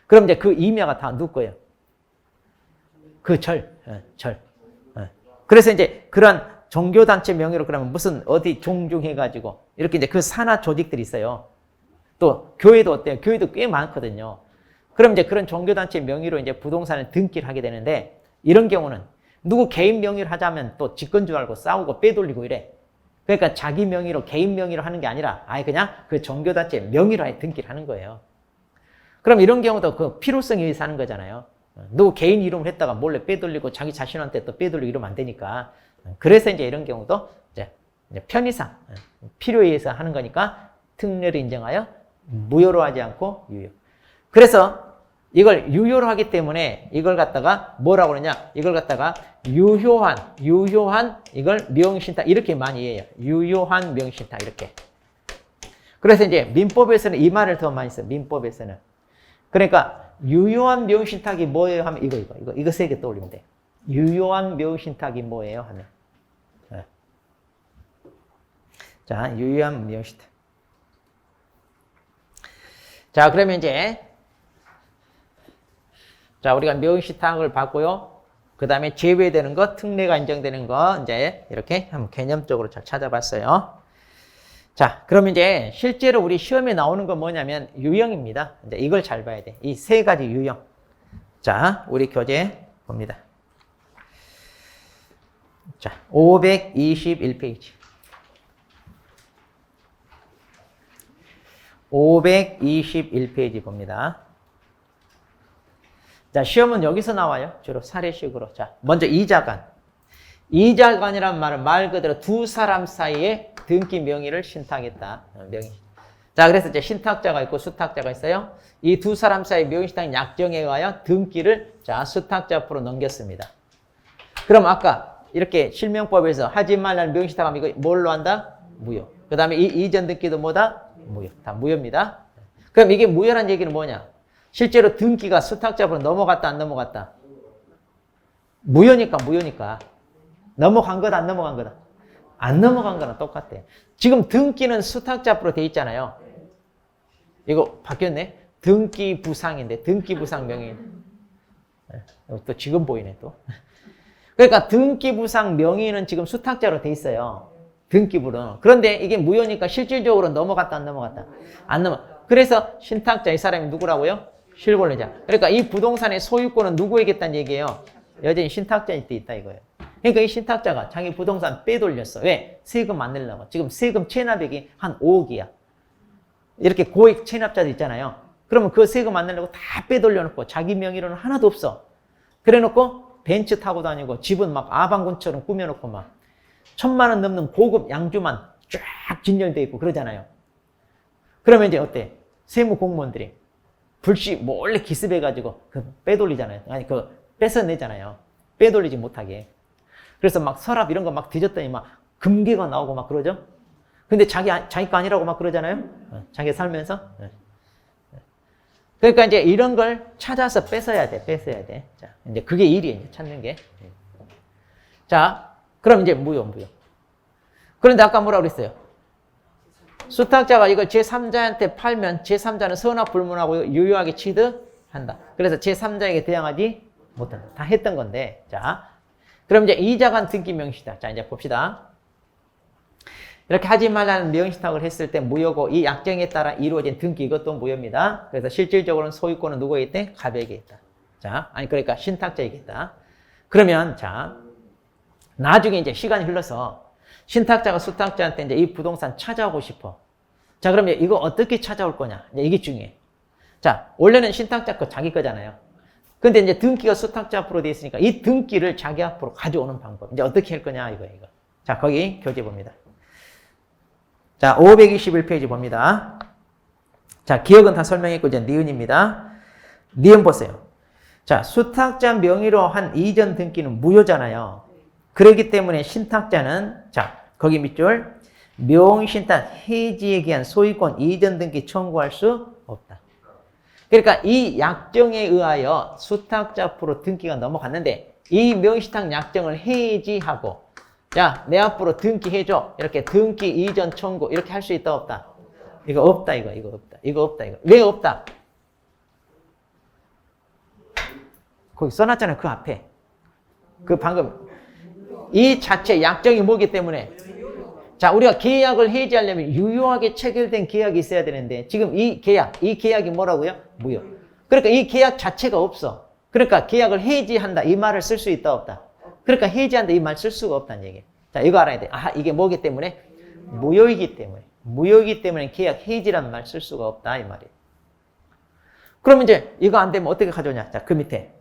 그럼 이제 그 임야가 다 누구 거예요? 그 절. 그래서 이제 그런 종교단체 명의로 그러면 무슨 어디 종중해가지고 이렇게 이제 그 산하 조직들이 있어요. 또 교회도 어때요? 교회도 꽤 많거든요. 그럼 이제 그런 종교단체 명의로 이제 부동산을 등기를 하게 되는데 이런 경우는 누구 개인 명의로 하자면 또 집건 줄 알고 싸우고 빼돌리고 이래. 그러니까 자기 명의로 개인 명의로 하는 게 아니라 아예 그냥 그 종교단체 명의로 아예 등기를 하는 거예요. 그럼 이런 경우도 그 필요성에 의해서 하는 거잖아요. 누구 개인 이름을 했다가 몰래 빼돌리고 자기 자신한테 또 빼돌리고 이러면 안 되니까. 그래서 이제 이런 경우도 이제 편의상 필요에 의해서 하는 거니까 특례를 인정하여 무효로 하지 않고 유효. 그래서 이걸 유효로 하기 때문에 이걸 갖다가 뭐라고 그러냐? 이걸 갖다가 유효한 이걸 명의신탁 이렇게 많이 해요. 유효한 명의신탁 이렇게. 그래서 이제 민법에서는 이 말을 더 많이 써요. 민법에서는. 그러니까 유효한 명의신탁이 뭐예요? 하면 이거 세 개 떠올리면 돼. 유효한 명의신탁이 뭐예요? 하면. 자, 유효한 명의신탁. 자, 그러면 이제 자, 우리가 명의신탁을 받고요. 그 다음에 제외되는 것, 특례가 인정되는 거 이제 이렇게 한번 개념적으로 잘 찾아봤어요. 자, 그럼 이제 실제로 우리 시험에 나오는 건 뭐냐면 유형입니다. 이제 이걸 잘 봐야 돼. 이 세 가지 유형. 자, 우리 교재 봅니다. 자, 521페이지. 521페이지 봅니다. 자, 시험은 여기서 나와요. 주로 사례식으로. 자, 먼저 이자간. 이자간이란 말은 말 그대로 두 사람 사이에 등기 명의를 신탁했다. 명의. 자, 그래서 이제 신탁자가 있고 수탁자가 있어요. 이 두 사람 사이 명의신탁 약정에 의하여 등기를 자, 수탁자 앞으로 넘겼습니다. 그럼 아까 이렇게 실명법에서 하지 말라는 명의신탁하면 이거 뭘로 한다? 무효. 그 다음에 이 이전 등기도 뭐다? 무효. 다 무효입니다. 그럼 이게 무효란 얘기는 뭐냐? 실제로 등기가 수탁자 앞으로 넘어갔다 안 넘어갔다? 무효니까. 넘어간 거다 안 넘어간 거다? 안 넘어간 거랑 똑같아. 지금 등기는 수탁자 앞으로 돼 있잖아요. 이거 바뀌었네. 등기 부상인데 등기 부상 명의인. 또 지금 보이네 또. 그러니까 등기 부상 명의는 지금 수탁자로 돼 있어요. 등기부는. 그런데 이게 무효니까 실질적으로 넘어갔다 안 넘어갔다? 안 넘어. 그래서 신탁자 이 사람이 누구라고요? 실권리자. 그러니까 이 부동산의 소유권은 누구에게 있다는 얘기예요? 여전히 신탁자한테 있다 이거예요. 그러니까 이 신탁자가 자기 부동산 빼돌렸어. 왜? 세금 안 내려고. 지금 세금 체납액이 한 5억이야. 이렇게 고액 체납자들 있잖아요. 그러면 그 세금 안 내려고 다 빼돌려놓고 자기 명의로는 하나도 없어. 그래놓고 벤츠 타고 다니고 집은 막 아방군처럼 꾸며놓고 막 1,000만 원 넘는 고급 양주만 쫙 진열돼 있고 그러잖아요. 그러면 이제 어때? 세무 공무원들이 불시 몰래 기습해가지고 빼돌리잖아요. 아니 뺏어내잖아요. 빼돌리지 못하게. 그래서 막 서랍 이런 거 막 뒤졌더니 막 금괴가 나오고 막 그러죠. 근데 자기 거 아니라고 막 그러잖아요. 자기 살면서. 그러니까 이제 이런 걸 찾아서 뺏어야 돼. 자, 이제 그게 일이에요. 찾는 게. 자, 그럼 이제 무효. 그런데 아까 뭐라고 그랬어요? 수탁자가 이걸 제3자한테 팔면 제3자는 선악불문하고 유효하게 취득한다. 그래서 제3자에게 대항하지 못한다. 다 했던 건데. 자, 그럼 이제 이자간 등기 명의신탁. 자, 이제 봅시다. 이렇게 하지 말라는 명의신탁을 했을 때 무효고 이 약정에 따라 이루어진 등기 이것도 무효입니다. 그래서 실질적으로는 소유권은 누구에게 있대? 갑에게 있다. 자, 아니 그러니까 신탁자에게 있다. 그러면 자, 나중에 이제 시간이 흘러서 신탁자가 수탁자한테 이제 이 부동산 찾아오고 싶어. 자, 그러면 이거 어떻게 찾아올 거냐? 이제 이게 중요해. 자, 원래는 신탁자 거 자기 거잖아요. 근데 이제 등기가 수탁자 앞으로 돼 있으니까 이 등기를 자기 앞으로 가져오는 방법. 이제 어떻게 할 거냐, 이거. 자, 거기 교재 봅니다. 자, 521페이지 봅니다. 자, 기억은 다 설명했고, 이제 니은입니다. 니은 보세요. 자, 수탁자 명의로 한 이전 등기는 무효잖아요. 그렇기 때문에 신탁자는, 자, 거기 밑줄, 명의신탁 해지에 기한 소유권 이전 등기 청구할 수 없다. 그러니까 이 약정에 의하여 수탁자 앞으로 등기가 넘어갔는데 이 명의신탁 약정을 해지하고 야, 내 앞으로 등기 해줘. 이렇게 등기 이전 청구 이렇게 할 수 있다 없다? 이거 없다 이거 없다. 이거 없다 이거. 왜 없다? 거기 써놨잖아요. 그 앞에. 그 방금 이 자체 약정이 뭐기 때문에 자, 우리가 계약을 해지하려면 유효하게 체결된 계약이 있어야 되는데 지금 이 계약이 뭐라고요? 무효. 그러니까 이 계약 자체가 없어. 그러니까 계약을 해지한다 이 말을 쓸 수 있다 없다? 그러니까 해지한다 이 말 쓸 수가 없다는 얘기예요. 자, 이거 알아야 돼. 아, 이게 뭐기 때문에? 무효이기 때문에. 무효이기 때문에 계약 해지라는 말 쓸 수가 없다 이 말이에요. 그러면 이제 이거 안 되면 어떻게 가져오냐? 자, 그 밑에.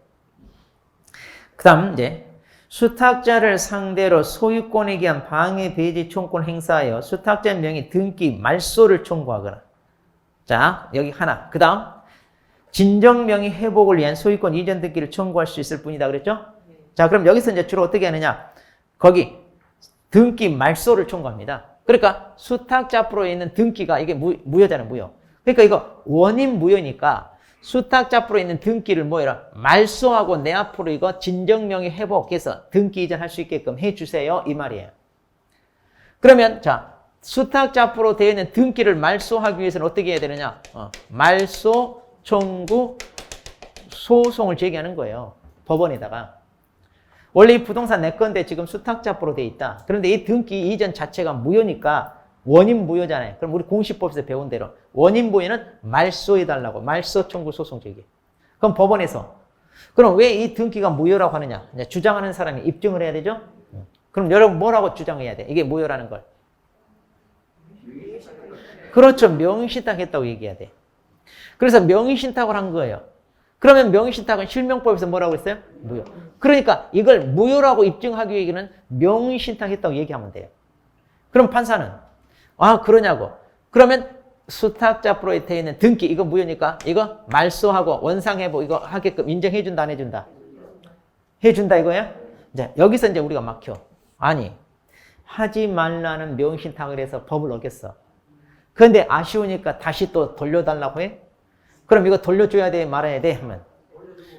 그다음 이제 수탁자를 상대로 소유권에 기한 방해 배제 청구권 행사하여 수탁자 명의 등기 말소를 청구하거나. 자, 여기 하나. 그다음 진정 명의 회복을 위한 소유권 이전 등기를 청구할 수 있을 뿐이다 그랬죠? 자, 그럼 여기서 이제 주로 어떻게 하느냐? 거기 등기 말소를 청구합니다. 그러니까 수탁자 앞으로 있는 등기가 이게 무효잖아요, 무효. 그러니까 이거 원인 무효니까 수탁자 앞으로 있는 등기를 뭐해라? 말소하고 내 앞으로 이거 진정명의 회복해서 등기 이전할 수 있게끔 해주세요. 이 말이에요. 그러면 자, 수탁자 앞으로 되어 있는 등기를 말소하기 위해서는 어떻게 해야 되느냐? 말소 청구 소송을 제기하는 거예요. 법원에다가. 원래 이 부동산 내 건데 지금 수탁자 앞으로 되어 있다. 그런데 이 등기 이전 자체가 무효니까 원인 무효잖아요. 그럼 우리 공시법에서 배운 대로 원인 무효는 말소해달라고. 말소 청구 소송 제기. 그럼 법원에서 그럼 왜 이 등기가 무효라고 하느냐? 이제 주장하는 사람이 입증을 해야 되죠? 그럼 여러분 뭐라고 주장해야 돼? 이게 무효라는 걸. 그렇죠. 명의신탁했다고 얘기해야 돼. 그래서 명의신탁을 한 거예요. 그러면 명의신탁은 실명법에서 뭐라고 했어요? 무효. 그러니까 이걸 무효라고 입증하기 위해서는 명의신탁했다고 얘기하면 돼요. 그럼 판사는 아, 그러냐고. 그러면 수탁자 앞으로 되어 있는 등기 이거 무효니까 이거 말소하고 원상회복 이거 하게끔 인정해준다 안 해준다? 해준다 이거야? 이제 여기서 이제 우리가 막혀. 아니 하지 말라는 명의신탁을 해서 법을 어겼어. 그런데 아쉬우니까 다시 또 돌려달라고 해? 그럼 이거 돌려줘야 돼 말아야 돼 하면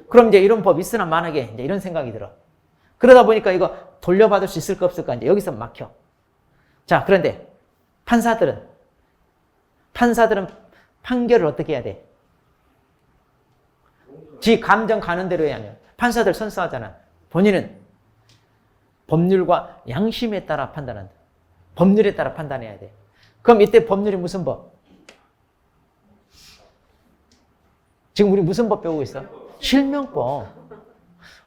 그럼 이제 이런 법 있으나 만하게 이제 이런 생각이 들어. 그러다 보니까 이거 돌려받을 수 있을까 없을까 이제 여기서 막혀. 자, 그런데 판사들은 판결을 어떻게 해야 돼? 지 감정 가는 대로 해야 하면 판사들 선수하잖아. 본인은 법률과 양심에 따라 판단한다. 법률에 따라 판단해야 돼. 그럼 이때 법률이 무슨 법? 지금 우리 무슨 법 배우고 있어? 실명법.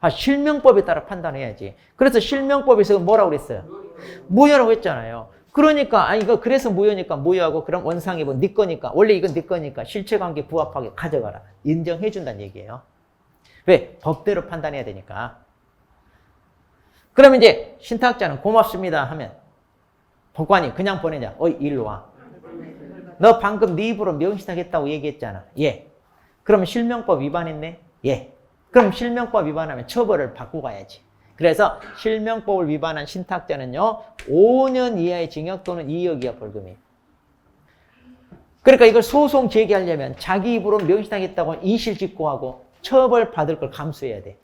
아, 실명법에 따라 판단해야지. 그래서 실명법에서 뭐라고 그랬어요? 무효라고 했잖아요. 그러니까 이거 그래서 무효니까 무효하고 그럼 원상이 뭐 네 거니까 원래 이건 네 거니까 실체관계 부합하게 가져가라. 인정해 준다는 얘기예요. 왜? 법대로 판단해야 되니까. 그러면 이제 신탁자는 고맙습니다 하면 법관이 그냥 보내냐? 일로 와. 너 방금 네 입으로 명신탁했다고 얘기했잖아. 예. 그럼 실명법 위반했네? 예. 그럼 실명법 위반하면 처벌을 받고 가야지. 그래서 실명법을 위반한 신탁자는요 5년 이하의 징역 또는 2억 이하 벌금이에요. 그러니까 이걸 소송 제기하려면 자기 입으로 명신탁했다고 이실직고하고 처벌받을 걸 감수해야 돼.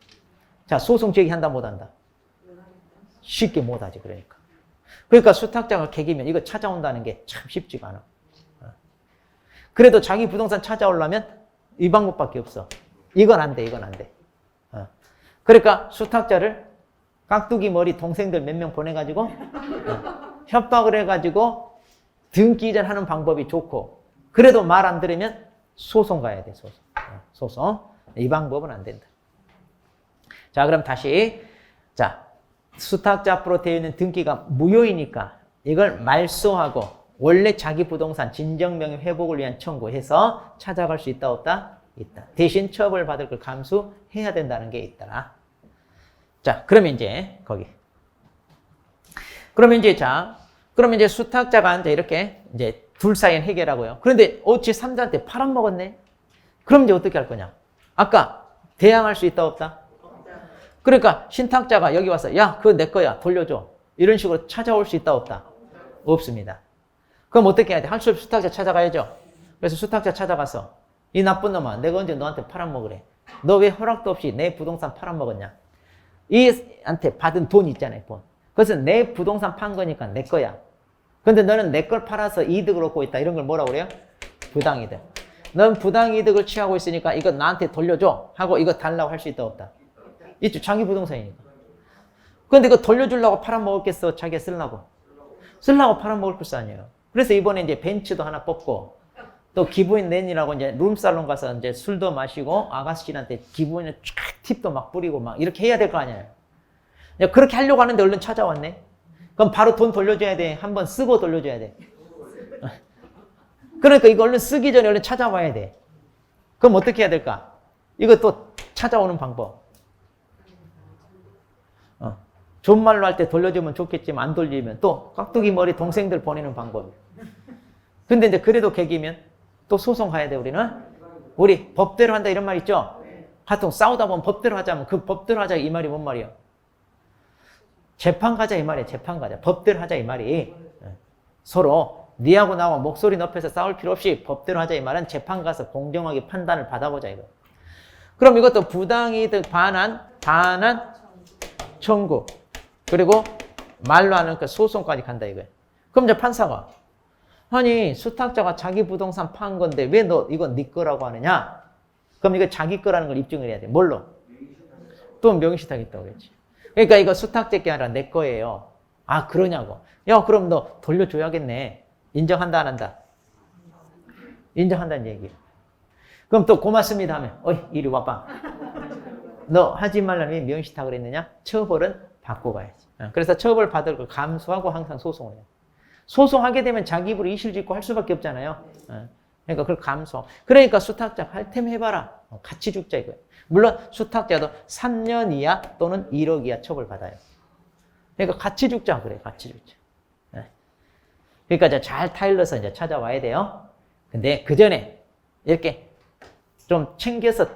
자, 소송 제기한다 못한다? 쉽게 못하지. 그러니까 수탁자가 개기면 이거 찾아온다는 게 참 쉽지가 않아. 그래도 자기 부동산 찾아오려면 이 방법밖에 없어. 이건 안 돼. 이건 안 돼. 그러니까 수탁자를 깍두기 머리 동생들 몇 명 보내가지고 협박을 해가지고 등기 이전하는 방법이 좋고 그래도 말 안 들으면 소송 가야 돼. 소송. 이 방법은 안 된다. 자, 그럼 다시 자 수탁자 앞으로 되어 있는 등기가 무효이니까 이걸 말소하고 원래 자기 부동산 진정명의 회복을 위한 청구해서 찾아갈 수 있다 없다? 있다. 대신 처벌받을 걸 감수해야 된다는 게 있더라. 자, 그러면 이제 거기. 그러면 이제 수탁자가 이제 이렇게 이제 둘 사이엔 해결하고요. 그런데 지 3자한테 팔아먹었네. 그럼 이제 어떻게 할 거냐? 아까 대항할 수 있다 없다? 그러니까 신탁자가 여기 와서 야, 그거 내 거야. 돌려줘. 이런 식으로 찾아올 수 있다 없다? 없습니다. 그럼 어떻게 해야 돼? 할 수 없이 수탁자 찾아가야죠. 그래서 수탁자 찾아가서 이 나쁜 놈아, 내가 언제 너한테 팔아먹으래? 너 왜 허락도 없이 내 부동산 팔아먹었냐? 이한테 받은 돈 있잖아요, 돈. 그것은 내 부동산 판 거니까 내 거야. 근데 너는 내 걸 팔아서 이득을 얻고 있다. 이런 걸 뭐라고 그래요? 부당이득. 넌 부당이득을 취하고 있으니까 이거 나한테 돌려줘 하고 이거 달라고 할 수 있다 없다? 있죠. 자기 부동산이니까. 근데 이거 돌려주려고 팔아먹었겠어? 자기가 쓰려고 팔아먹을 것이 아니에요. 그래서 이번에 이제 벤츠도 하나 뽑고 또 기부인 낸이라고 이제 룸살롱 가서 이제 술도 마시고 아가씨한테 기부인을 쫙 팁도 막 뿌리고 막 이렇게 해야 될 거 아니에요. 그렇게 하려고 하는데 얼른 찾아왔네. 그럼 바로 돈 돌려줘야 돼. 한번 쓰고 돌려줘야 돼. 그러니까 이거 얼른 쓰기 전에 얼른 찾아와야 돼. 그럼 어떻게 해야 될까? 이거 또 찾아오는 방법. 존말로 할 때 돌려주면 좋겠지만 안 돌리면 또 깍두기 머리 동생들 보내는 방법. 근데 이제 그래도 개기면 또 소송 가야 돼 우리는. 우리 법대로 한다 이런 말 있죠? 하여튼 싸우다 보면 법대로 하자면 그 법대로 하자 이 말이 뭔 말이야? 재판 가자 이 말이야. 재판 가자. 법대로 하자 이 말이. 서로 니하고 나와 목소리 높여서 싸울 필요 없이 법대로 하자 이 말은 재판 가서 공정하게 판단을 받아보자 이거. 그럼 이것도 부당이득 반환 청구 그리고 말로 하는 그 소송까지 간다 이거야. 그럼 이제 판사가 아니 수탁자가 자기 부동산 판 건데 왜 너 이건 네 거라고 하느냐? 그럼 이거 자기 거라는 걸 입증을 해야 돼. 뭘로? 또 명의신탁 있다고 그랬지. 그러니까 이거 수탁자 게 아니라 내 거예요. 아 그러냐고. 야 그럼 너 돌려줘야겠네. 인정한다 안 한다? 인정한다는 얘기. 그럼 또 고맙습니다 하면 어이 이리 와봐. 너 하지 말라는 왜 명의신탁을 했느냐? 처벌은 받고 가야지. 그래서 처벌 받을 걸 감수하고 항상 소송을 해요. 소송하게 되면 자기 입으로 이실직고 할 수밖에 없잖아요. 그러니까 그걸 감수. 그러니까 수탁자 할템 해봐라. 같이 죽자 이거예요. 물론 수탁자도 3년 이하 또는 1억 이하 처벌받아요. 그러니까 같이 죽자 그래. 같이 죽자. 그러니까 이제 잘 타일러서 이제 찾아와야 돼요. 근데 그 전에 이렇게 좀 챙겨서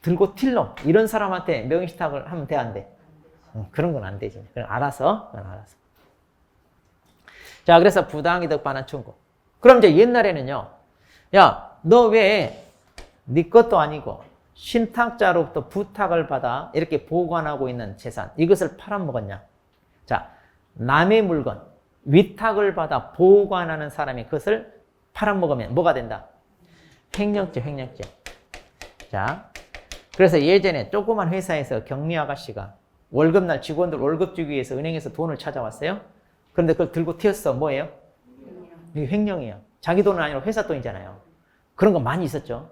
들고 틸러 이런 사람한테 명의신탁을 하면 돼 안 돼? 그런 건 안 되지. 그건 알아서. 자, 그래서 부당이득 반환 청구. 그럼 이제 옛날에는요. 야, 너 왜 네 것도 아니고 신탁자로부터 부탁을 받아 이렇게 보관하고 있는 재산 이것을 팔아먹었냐? 자, 남의 물건 위탁을 받아 보관하는 사람이 그것을 팔아먹으면 뭐가 된다? 횡령죄. 자, 그래서 예전에 조그만 회사에서 경리 아가씨가 월급날 직원들 월급 주기 위해서 은행에서 돈을 찾아왔어요. 그런데 그걸 들고 튀었어. 뭐예요? 이게 횡령이에요. 자기 돈은 아니라 회사 돈이잖아요. 그런 거 많이 있었죠.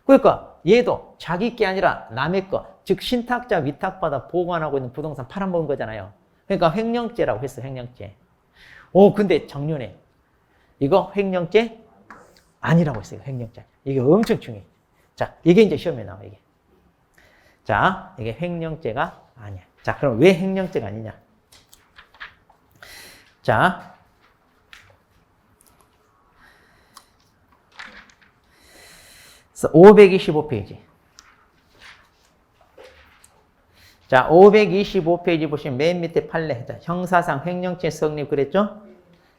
그러니까 얘도 자기 게 아니라 남의 거, 즉 신탁자 위탁받아 보관하고 있는 부동산 팔아먹은 거잖아요. 그러니까 횡령죄라고 했어. 횡령죄. 근데 작년에 이거 횡령죄 아니라고 했어요. 횡령죄. 이게 엄청 중요해. 자, 이게 이제 시험에 나와 이게. 자, 이게 횡령죄가 아니야. 자, 그럼 왜 횡령죄가 아니냐? 자, 그래서 525페이지. 자, 525페이지 보시면 맨 밑에 판례. 자, 형사상 횡령죄 성립 그랬죠?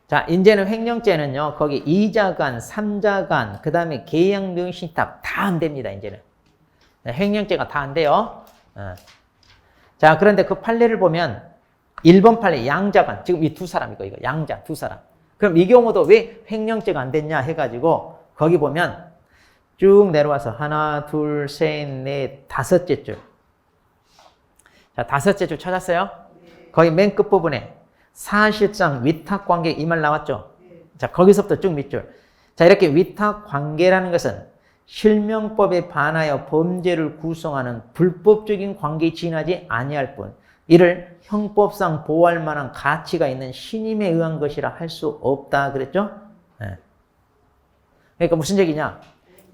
자, 이제는 횡령죄는요, 거기 이자간, 삼자간, 그 다음에 계약 명의신탁 다 안 됩니다, 이제는. 횡령죄가 다 안 돼요. 자, 그런데 그 판례를 보면 1번 판례 양자간, 지금 이 두 사람이고, 이거 양자 두 사람. 그럼 이 경우도 왜 횡령죄가 안 됐냐 해가지고, 거기 보면 쭉 내려와서 하나, 둘, 셋, 넷, 다섯째 줄. 자, 다섯째 줄 찾았어요? 거기 맨 끝부분에 사실상 위탁관계 이 말 나왔죠? 자, 거기서부터 쭉 밑줄. 자, 이렇게 위탁관계라는 것은 실명법에 반하여 범죄를 구성하는 불법적인 관계에 지나지 아니할 뿐 이를 형법상 보호할 만한 가치가 있는 신임에 의한 것이라 할 수 없다 그랬죠? 네. 그러니까 무슨 얘기냐?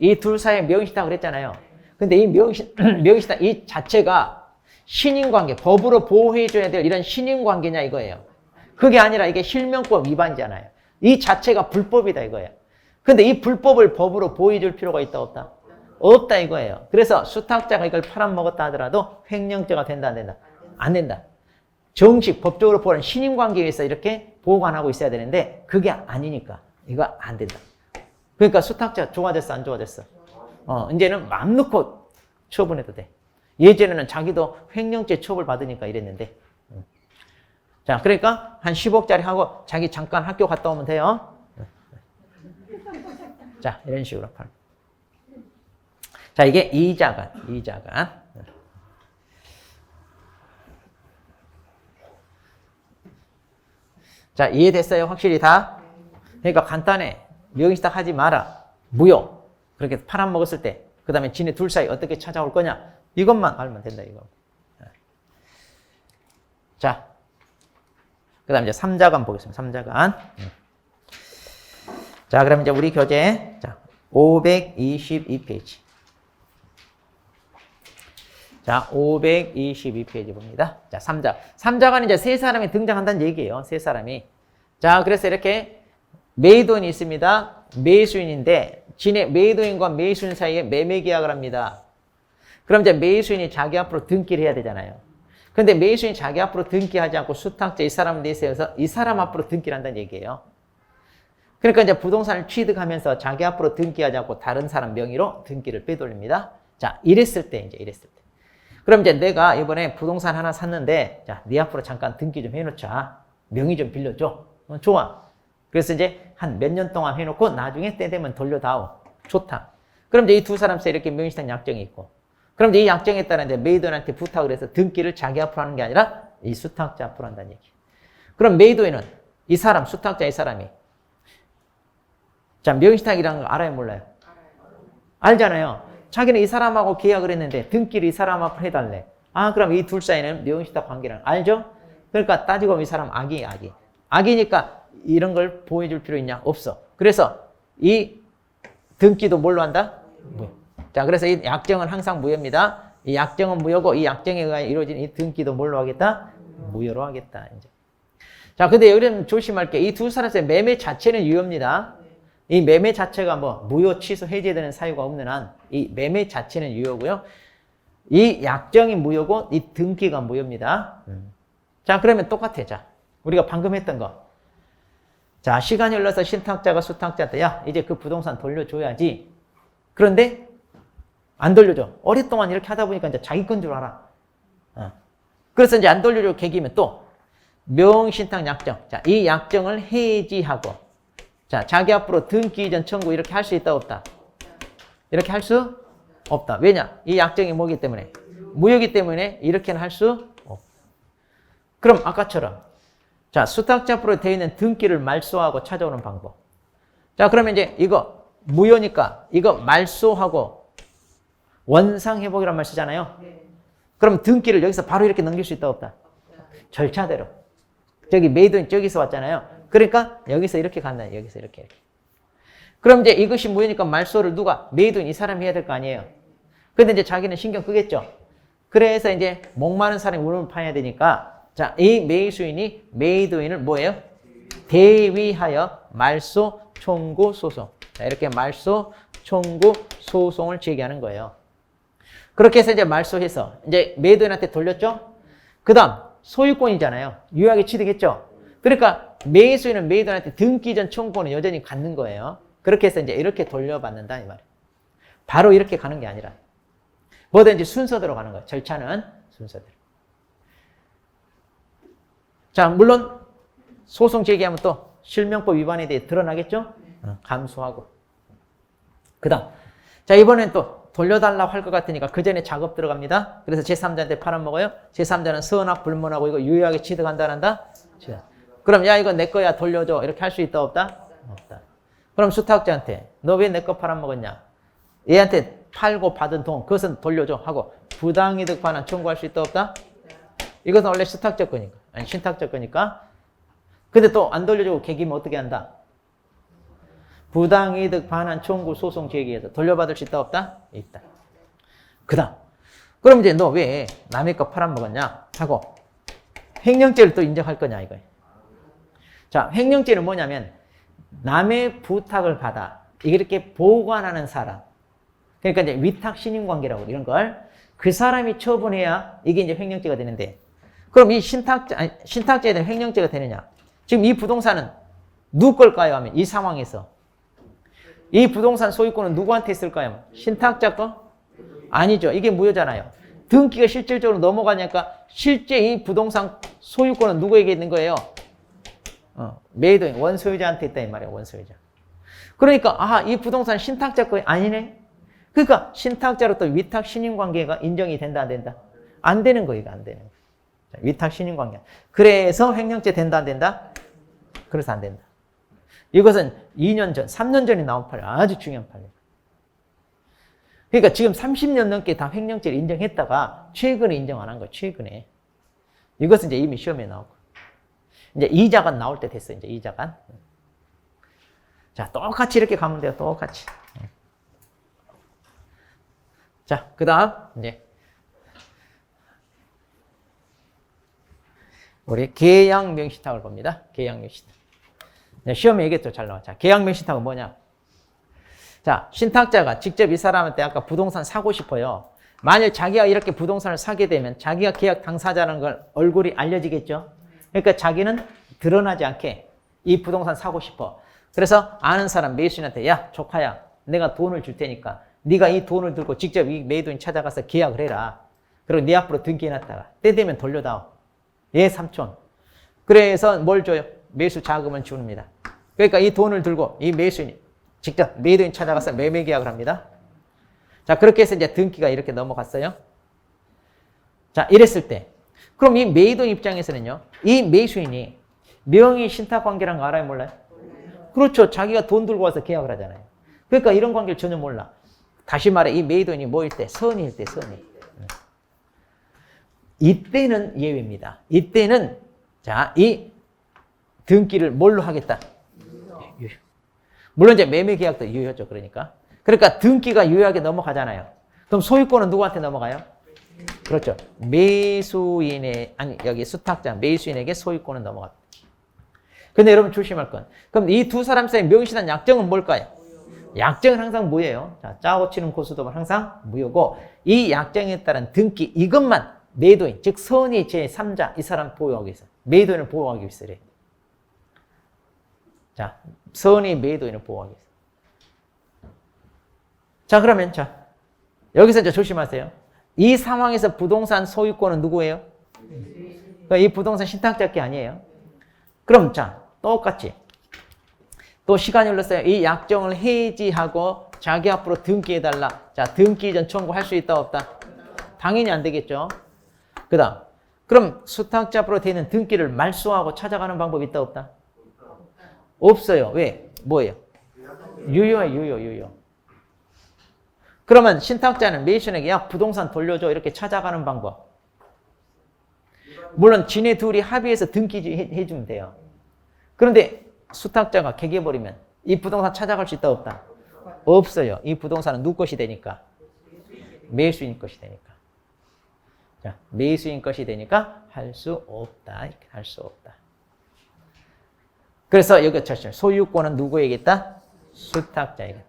이 둘 사이에 명의신탁을 했잖아요. 근데 이 명의신탁 이 자체가 신임관계, 법으로 보호해줘야 될 이런 신임관계냐 이거예요. 그게 아니라 이게 실명법 위반이잖아요. 이 자체가 불법이다 이거예요. 근데 이 불법을 법으로 보호해줄 필요가 있다 없다? 없다 이거예요. 그래서 수탁자가 이걸 팔아먹었다 하더라도 횡령죄가 된다 안 된다? 안 된다. 정식 법적으로 보호하는 신임관계에 의해서 이렇게 보관하고 있어야 되는데 그게 아니니까 이거 안 된다. 그러니까 수탁자 좋아졌어 안 좋아졌어? 이제는 마음 놓고 처분해도 돼. 예전에는 자기도 횡령죄 처벌 받으니까 이랬는데. 자, 그러니까 한 10억짜리 하고 자기 잠깐 학교 갔다 오면 돼요. 자, 이런 식으로 팔. 자, 이게 이자간. 자, 이해됐어요? 확실히 다? 그러니까 간단해. 명의시탁 하지 마라. 무효. 그렇게 팔아먹었을 때, 그 다음에 지네 둘 사이 어떻게 찾아올 거냐. 이것만 알면 된다, 이거. 자, 그 다음에 이제 3자간 보겠습니다. 3자간. 자, 그럼 이제 우리 교재. 자, 522페이지. 자, 522페이지 봅니다. 자, 3자간은 이제 세 사람이 등장한다는 얘기예요. 세 사람이. 자, 그래서 이렇게 매도인이 있습니다. 매수인인데, 지네 매도인과 매수인 사이에 매매 계약을 합니다. 그럼 이제 매수인이 자기 앞으로 등기를 해야 되잖아요. 근데 매수인이 자기 앞으로 등기하지 않고 수탁자 이 사람을 내세워서 이 사람 앞으로 등기를 한다는 얘기예요. 그러니까 이제 부동산을 취득하면서 자기 앞으로 등기하지 않고 다른 사람 명의로 등기를 빼돌립니다. 자, 이랬을 때. 그럼 이제 내가 이번에 부동산 하나 샀는데, 자, 네 앞으로 잠깐 등기 좀 해놓자. 명의 좀 빌려줘. 좋아. 그래서 이제 한 몇 년 동안 해놓고 나중에 때 되면 돌려다오. 좋다. 그럼 이제 이 두 사람 사이에 이렇게 명의시탁 약정이 있고, 그럼 이제 이 약정에 따라 이제 메이도인한테 부탁을 해서 등기를 자기 앞으로 하는 게 아니라 이 수탁자 앞으로 한다는 얘기. 그럼 메이도인은 이 사람, 수탁자 이 사람이. 자, 명의시탁이라는 거 알아요, 몰라요? 알잖아요. 자기는 이 사람하고 계약을 했는데 등기를 이 사람 앞으로 해달래. 아, 그럼 이 둘 사이는 명의시탁 관계라는 거 알죠? 그러니까 따지고 보면 이 사람 악이에요, 악이. 악이니까 이런 걸 보여줄 필요 있냐? 없어. 그래서 이 등기도 뭘로 한다? 무효. 자, 그래서 이 약정은 항상 무효입니다. 이 약정은 무효고 이 약정에 의해 이루어진 이 등기도 뭘로 하겠다? 무효로 하겠다. 이제. 자, 근데 여기는 조심할 게 이 두 사람의 매매 자체는 유효입니다. 이 매매 자체가 뭐 무효, 취소, 해제되는 사유가 없는 한 이 매매 자체는 유효고요. 이 약정이 무효고 이 등기가 무효입니다. 자, 그러면 똑같아. 자, 우리가 방금 했던 거. 자, 시간이 흘러서 신탁자가 수탁자한테 야, 이제 그 부동산 돌려줘야지. 그런데 안 돌려줘. 오랫동안 이렇게 하다 보니까 이제 자기 건 줄 알아. 그래서 이제 안 돌려줄 계기면 또 명신탁 약정. 자, 이 약정을 해지하고 자, 자기 앞으로 등기 이전 청구 이렇게 할 수 있다 없다? 이렇게 할 수 없다. 왜냐? 이 약정이 뭐기 때문에? 무효이기 때문에 이렇게는 할 수 없다. 그럼 아까처럼 자, 수탁자 앞으로 되어 있는 등기를 말소하고 찾아오는 방법. 자, 그러면 이제 이거 무효니까 이거 말소하고 원상회복이란 말 쓰잖아요. 그럼 등기를 여기서 바로 이렇게 넘길 수 있다 없다? 절차대로. 저기 메이드인 저기서 왔잖아요. 그러니까 여기서 이렇게 간다. 여기서 이렇게. 그럼 이제 이것이 무효니까 말소를 누가? 메이드인 이 사람이 해야 될 거 아니에요. 근데 이제 자기는 신경 끄겠죠. 그래서 이제 목마른 사람이 울음을 파야 되니까 자, 이 매수인이 메이드인을 뭐예요? 대위하여 말소 청구 소송. 자, 이렇게 말소 청구 소송을 제기하는 거예요. 그렇게 해서 이제 말소해서 이제 메이드인한테 돌렸죠? 그 다음 소유권이잖아요. 유효하게 취득했죠? 그러니까 매수인은 메이드인한테 등기 전 청구권은 여전히 갖는 거예요. 그렇게 해서 이제 이렇게 돌려받는다 이 말이에요. 바로 이렇게 가는 게 아니라 뭐든지 순서대로 가는 거예요. 절차는 순서대로. 자, 물론 소송 제기하면 또 실명법 위반에 대해 드러나겠죠? 감수하고. 그 다음 자, 이번엔 또 돌려달라고 할 것 같으니까 그 전에 작업 들어갑니다. 그래서 제3자한테 팔아먹어요. 제3자는 선악 불문하고 이거 유효하게 취득한다 한다? 그럼 야 이거 내 거야 돌려줘 이렇게 할 수 있다 없다? 없다. 그럼 수탁자한테 너 왜 내 거 팔아먹었냐? 얘한테 팔고 받은 돈 그것은 돌려줘 하고 부당이득 반환 청구할 수 있다 없다? 이것은 원래 수탁자 거니까 아니 신탁자 거니까. 근데 또 안 돌려주고 개기면 어떻게 한다? 부당이득 반환 청구 소송 제기해서 돌려받을 수 있다 없다? 있다. 그 다음 그럼 이제 너 왜 남의 거 팔아먹었냐 하고 횡령죄를 또 인정할 거냐 이거예요. 자, 횡령죄는 뭐냐면 남의 부탁을 받아 이렇게 보관하는 사람. 그러니까 이제 위탁 신임관계라고 이런 걸 그 사람이 처분해야 이게 이제 횡령죄가 되는데 그럼 이 신탁죄에 대한 횡령죄가 되느냐? 지금 이 부동산은 누구 걸까요? 하면 이 상황에서 이 부동산 소유권은 누구한테 있을까요? 신탁자 거? 아니죠. 이게 무효잖아요. 등기가 실질적으로 넘어가니까 실제 이 부동산 소유권은 누구에게 있는 거예요? 매도인, 원소유자한테 있다 이 말이야, 원소유자. 그러니까 이 부동산 신탁자 거 아니네? 그러니까 신탁자로부터 위탁 신임 관계가 인정이 된다 안 된다? 안 되는 거 이거 안 되는 거. 위탁 신임 관계. 그래서 횡령죄 된다 안 된다? 그래서 안 된다. 이것은 2년 전, 3년 전에 나온 판례, 아주 중요한 판례. 그러니까 지금 30년 넘게 다 횡령죄를 인정했다가 최근에 인정 안 한 거예요. 최근에. 이것은 이제 이미 시험에 나오고. 이제 이자간 나올 때 됐어요. 이제 이자간. 자, 똑같이 이렇게 가면 돼요. 똑같이. 자, 그 다음, 이제. 우리 계약명시탁을 봅니다. 계약명시탁. 시험에 얘기했죠. 잘 나와. 자, 계약명시탁은 뭐냐? 자, 신탁자가 직접 이 사람한테 아까 부동산 사고 싶어요. 만일 자기가 이렇게 부동산을 사게 되면 자기가 계약 당사자라는 걸 얼굴이 알려지겠죠. 그러니까 자기는 드러나지 않게 이 부동산 사고 싶어. 그래서 아는 사람 매수인한테 야, 조카야, 내가 돈을 줄 테니까 네가 이 돈을 들고 직접 이 매도인 찾아가서 계약을 해라. 그리고 네 앞으로 등기해놨다가 때 되면 돌려다오. 예, 삼촌. 그래서 뭘 줘요? 매수 자금을 줍니다. 그러니까 이 돈을 들고 이 매수인이 직접 매도인 찾아가서 매매 계약을 합니다. 자, 그렇게 해서 이제 등기가 이렇게 넘어갔어요. 자, 이랬을 때. 그럼 이 매도인 입장에서는요, 이 매수인이 명의 신탁 관계라는 거 알아요, 몰라요? 그렇죠. 자기가 돈 들고 와서 계약을 하잖아요. 그러니까 이런 관계를 전혀 몰라. 다시 말해, 이 매도인이 뭐일 때? 선의일 때, 선의. 이때는 예외입니다. 이때는, 자, 이 등기를 뭘로 하겠다? 유효. 물론 이제 매매 계약도 유효죠. 그러니까 등기가 유효하게 넘어가잖아요. 그럼 소유권은 누구한테 넘어가요? 그렇죠. 매수인의, 아니, 여기 수탁자, 매수인에게 소유권은 넘어갑니다. 근데 여러분 조심할 건. 그럼 이 두 사람 사이의 명시한 약정은 뭘까요? 약정은 항상 무효예요. 자, 짜고 치는 고수도는 항상 무효고, 이 약정에 따른 등기, 이것만 매도인, 즉, 선의 제3자, 이 사람 보호하기 위해서. 매도인을 보호하기 위해서 그래요. 자, 선의 매도인을 보호하기 위해서. 자, 그러면, 자, 여기서 이제 조심하세요. 이 상황에서 부동산 소유권은 누구예요? 그러니까 이 부동산 신탁자 게 아니에요. 그럼, 자, 똑같이. 또 시간이 흘렀어요. 이 약정을 해지하고 자기 앞으로 등기해달라. 자, 등기 이전 청구할 수 있다, 없다? 당연히 안 되겠죠. 그 다음. 그럼 수탁자 앞으로 되는 등기를 말소하고 찾아가는 방법이 있다, 없다? 없어요. 왜? 뭐예요? 유효해, 유효. 그러면 신탁자는 매수인에게 야, 부동산 돌려줘. 이렇게 찾아가는 방법. 물론 지네 둘이 합의해서 등기 해주면 돼요. 그런데 수탁자가 개개버리면 이 부동산 찾아갈 수 있다, 없다? 없어요. 이 부동산은 누구 것이 되니까? 매수인 것이 되니까. 자, 매수인 것이 되니까 할 수 없다. 이렇게 할 수 없다. 그래서 여기 쳤죠. 소유권은 누구에게 있다? 수탁자에게 있다.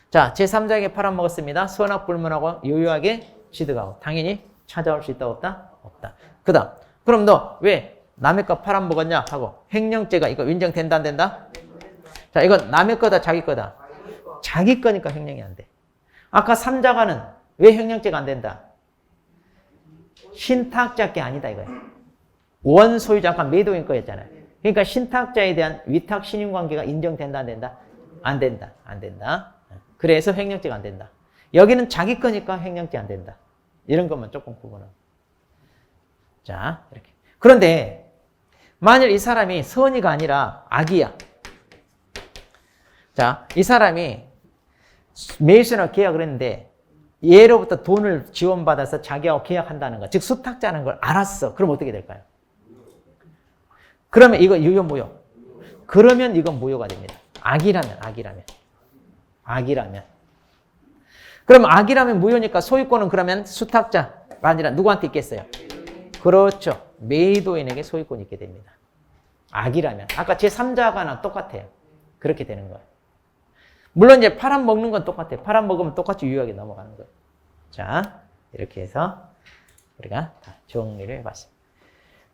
자, 제3자에게 팔아먹었습니다. 선악불문하고 유효하게 취득하고. 당연히 찾아올 수 있다, 없다? 없다. 그 다음. 그럼 너 왜 남의 거 팔아먹었냐? 하고. 횡령죄가 이거 인정된다, 안 된다? 자, 이건 남의 거다, 자기 거다? 자기 거니까 횡령이 안 돼. 아까 3자가는 왜 횡령죄가 안 된다? 신탁자께 아니다, 이거야. 원소유자, 아까 매도인 거였잖아요. 그러니까 신탁자에 대한 위탁 신임관계가 인정된다, 안 된다? 안 된다, 안 된다. 그래서 횡령죄가 안 된다. 여기는 자기 거니까 횡령죄 안 된다. 이런 것만 조금 구분하고. 자, 이렇게. 그런데 만일 이 사람이 선의가 아니라 악이야. 자, 이 사람이 매수인하고 계약을 했는데 얘로부터 돈을 지원받아서 자기하고 계약한다는 거, 즉 수탁자는 걸 알았어. 그럼 어떻게 될까요? 그러면 이거 유효, 무효? 그러면 이건 무효가 됩니다. 악이라면. 그럼 악이라면 무효니까 소유권은 그러면 수탁자가 아니라 누구한테 있겠어요? 그렇죠. 매도인에게 소유권이 있게 됩니다. 악이라면. 아까 제3자가나 똑같아요. 그렇게 되는 거예요. 물론 이제 팔아먹는 건 똑같아요. 팔아먹으면 똑같이 유효하게 넘어가는 거예요. 자, 이렇게 해서 우리가 다 정리를 해봤습니다.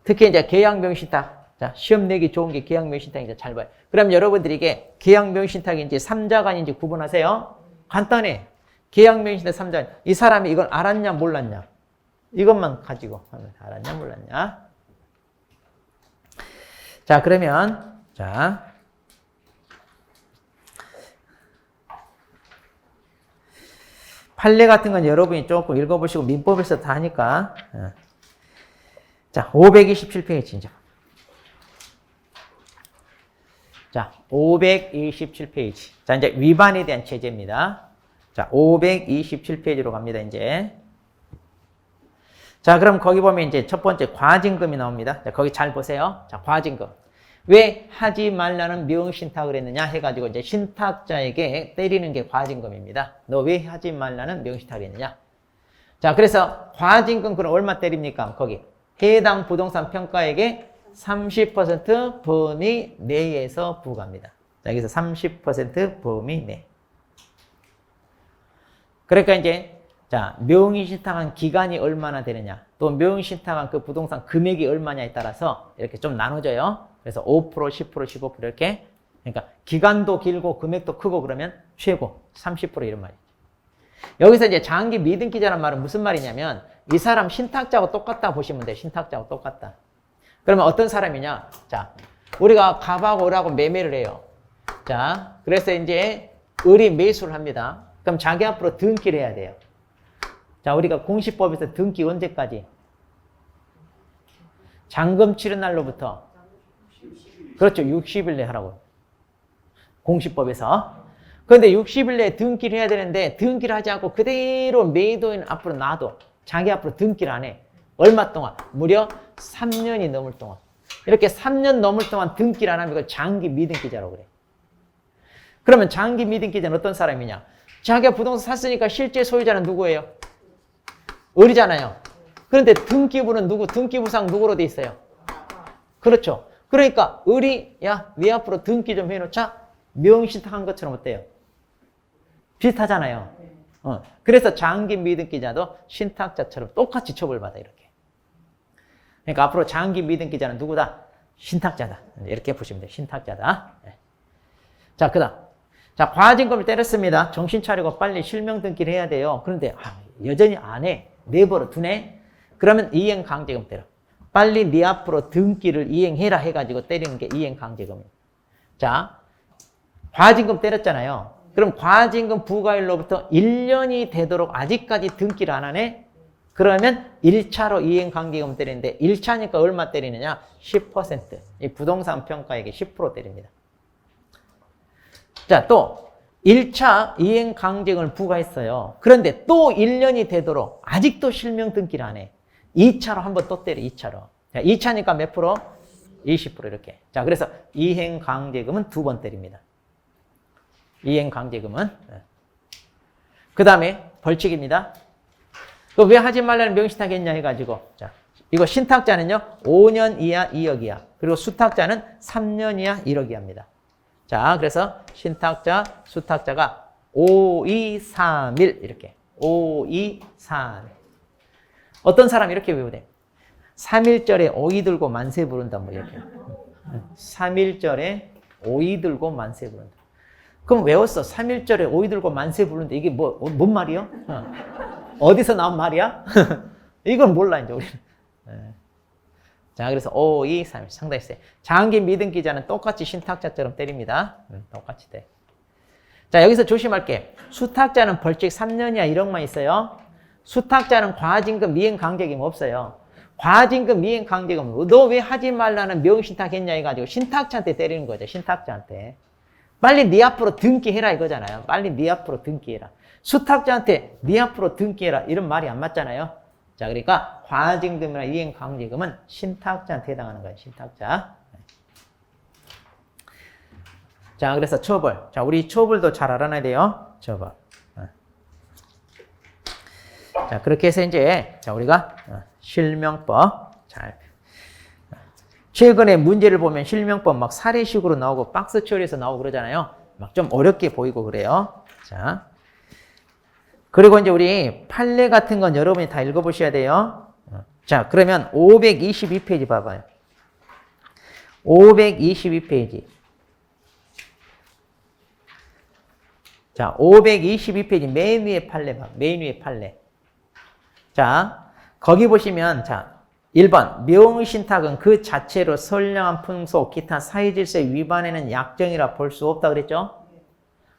특히 이제 계약명신탁. 자, 시험 내기 좋은 게 계약명신탁인지 잘 봐요. 그럼 여러분들이 이게 계약명신탁인지 3자간인지 구분하세요. 간단해. 계약명신탁 3자간. 이 사람이 이걸 알았냐, 몰랐냐? 이것만 가지고 하면 다 알았냐 몰랐냐? 자, 그러면 자 판례 같은 건 여러분이 조금 읽어보시고 민법에서 다 하니까. 자, 527페이지 이제. 자, 527페이지. 자, 이제 위반에 대한 제재입니다. 자, 527페이지로 갑니다, 이제. 자, 그럼 거기 보면 이제 첫 번째 과징금이 나옵니다. 자, 거기 잘 보세요. 자, 과징금. 왜 하지 말라는 명신탁을 했느냐 해가지고 이제 신탁자에게 때리는 게 과징금입니다. 너 왜 하지 말라는 명신탁을 했느냐? 자, 그래서 과징금 그럼 얼마 때립니까? 거기 해당 부동산 평가액의 30% 범위 내에서 부과합니다. 자, 여기서 30% 범위 내. 그러니까 이제 자, 명의신탁한 기간이 얼마나 되느냐, 또 명의신탁한 그 부동산 금액이 얼마냐에 따라서 이렇게 좀 나눠져요. 그래서 5%, 10%, 15% 이렇게. 그러니까 기간도 길고 금액도 크고 그러면 최고 30% 이런 말이죠. 여기서 이제 장기 미등기자란 말은 무슨 말이냐면 이 사람 신탁자하고 똑같다 보시면 돼요. 신탁자하고 똑같다. 그러면 어떤 사람이냐? 자, 우리가 갑하고 을하고 매매를 해요. 자, 그래서 이제 을이 매수를 합니다. 그럼 자기 앞으로 등기를 해야 돼요. 자, 우리가 공시법에서 등기 언제까지? 잔금 치른 날로부터. 그렇죠. 60일 내에 하라고. 공시법에서. 그런데 60일 내에 등기를 해야 되는데 등기를 하지 않고 그대로 매도인 앞으로 놔둬. 자기 앞으로 등기를 안 해. 얼마 동안? 무려 3년이 넘을 동안. 이렇게 3년 넘을 동안 등기를 안 하면 이걸 장기 미등기자라고 그래. 그러면 장기 미등기자는 어떤 사람이냐? 자기가 부동산 샀으니까 실제 소유자는 누구예요? 을이잖아요. 그런데 등기부는 누구? 등기부상 누구로 돼 있어요? 그렇죠. 그러니까 을이 야, 네 앞으로 등기 좀 해놓자. 명신탁한 것처럼 어때요? 비슷하잖아요. 그래서 장기 미등기자도 신탁자처럼 똑같이 처벌받아 이렇게. 그러니까 앞으로 장기 미등기자는 누구다? 신탁자다. 이렇게 보시면 돼요. 신탁자다. 자, 그다음. 자, 과징금을 때렸습니다. 정신 차리고 빨리 실명 등기를 해야 돼요. 그런데 여전히 안 해. 내버려 두네. 그러면 이행 강제금 때려. 빨리 네 앞으로 등기를 이행해라 해가지고 때리는 게 이행 강제금이에요. 자, 과징금 때렸잖아요. 그럼 과징금 부과일로부터 1년이 되도록 아직까지 등기를 안 하네? 그러면 1차로 이행 강제금 때리는데 1차니까 얼마 때리느냐? 10%. 이 부동산 평가액의 10% 때립니다. 자, 또 1차 이행 강제금을 부과했어요. 그런데 또 1년이 되도록 아직도 실명 등기를 안 해. 2차로 한번 또 때려, 2차로. 자, 2차니까 몇 프로? 20% 이렇게. 자, 그래서 이행 강제금은 2번 때립니다. 이행 강제금은. 그 다음에 벌칙입니다. 그 왜 하지 말라는 명신탁 했냐 해가지고. 자, 이거 신탁자는요, 5년 이하 2억 이하. 그리고 수탁자는 3년 이하 1억 이하입니다. 자, 그래서 신탁자, 수탁자가 5, 2, 3, 1 이렇게. 5, 2, 3, 1. 어떤 사람이 이렇게 외우대. 3.1절에 오이 들고 만세 부른다 뭐 이렇게. 3.1절에 오이 들고 만세 부른다. 그럼 외웠어. 3.1절에 오이 들고 만세 부른다. 이게 뭔 말이요? 어디서 나온 말이야? 이건 몰라 이제 우리는. 자, 그래서 5, 2, 3 상당히 세. 장기 미등기자는 똑같이 신탁자처럼 때립니다. 똑같이 돼. 자, 여기서 조심할 게 수탁자는 벌칙 3년이야 1억만 있어요. 수탁자는 과징금 미행 강제금 없어요. 과징금 미행 강제금 너 왜 하지 말라는 명신탁 했냐 해가지고 신탁자한테 때리는 거죠. 신탁자한테. 빨리 네 앞으로 등기해라 이거잖아요. 빨리 네 앞으로 등기해라. 수탁자한테 네 앞으로 등기해라 이런 말이 안 맞잖아요. 자, 그러니까 과징금이나 이행 강제금은 신탁자한테 해당하는 거예요. 신탁자. 자, 그래서 처벌. 자, 우리 처벌도 잘 알아놔야 돼요. 처벌. 자, 그렇게 해서 이제 자, 우리가 실명법 잘. 최근에 문제를 보면 실명법 막 사례식으로 나오고 박스 처리해서 나오고 그러잖아요. 막 좀 어렵게 보이고 그래요. 자. 그리고 이제 우리 판례 같은 건 여러분이 다 읽어보셔야 돼요. 자, 그러면 522페이지 봐봐요. 522페이지. 자, 522페이지 맨 위에 판례 봐. 맨 위에 판례. 자, 거기 보시면 자 1번 명의신탁은 그 자체로 선량한 풍속, 기타 사회질서 위반에는 약정이라 볼 수 없다 그랬죠?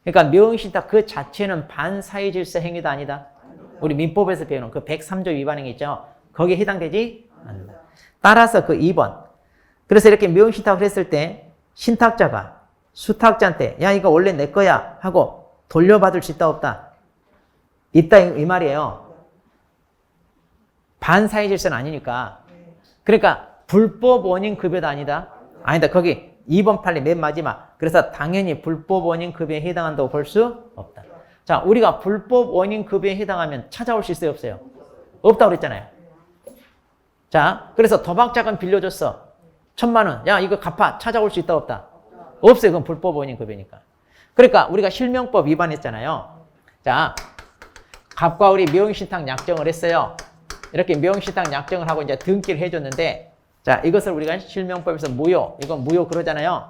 그러니까 명의신탁 그 자체는 반사회질서 행위도 아니다. 우리 민법에서 배우는 그 103조 위반 행위 있죠? 거기에 해당되지 않는다. 따라서 그 2번. 그래서 이렇게 명의신탁을 했을 때 신탁자가 수탁자한테 야 이거 원래 내 거야 하고 돌려받을 수 있다 없다? 있다 이 말이에요. 반사회질서는 아니니까. 그러니까 불법 원인 급여도 아니다. 아니다. 거기 2번 판례 맨 마지막. 그래서 당연히 불법 원인 급여에 해당한다고 볼 수 없다. 자, 우리가 불법 원인 급여에 해당하면 찾아올 수 있어요, 없어요? 없다고 그랬잖아요. 자, 그래서 도박자금 빌려줬어. 1,000만 원. 야, 이거 갚아. 찾아올 수 있다 없다? 없어요. 그건 불법 원인 급여니까. 그러니까 우리가 실명법 위반했잖아요. 자, 갑과 을이 명의신탁 약정을 했어요. 이렇게 명의신탁 약정을 하고 이제 등기를 해줬는데, 자, 이것을 우리가 실명법에서 무효, 이건 무효 그러잖아요.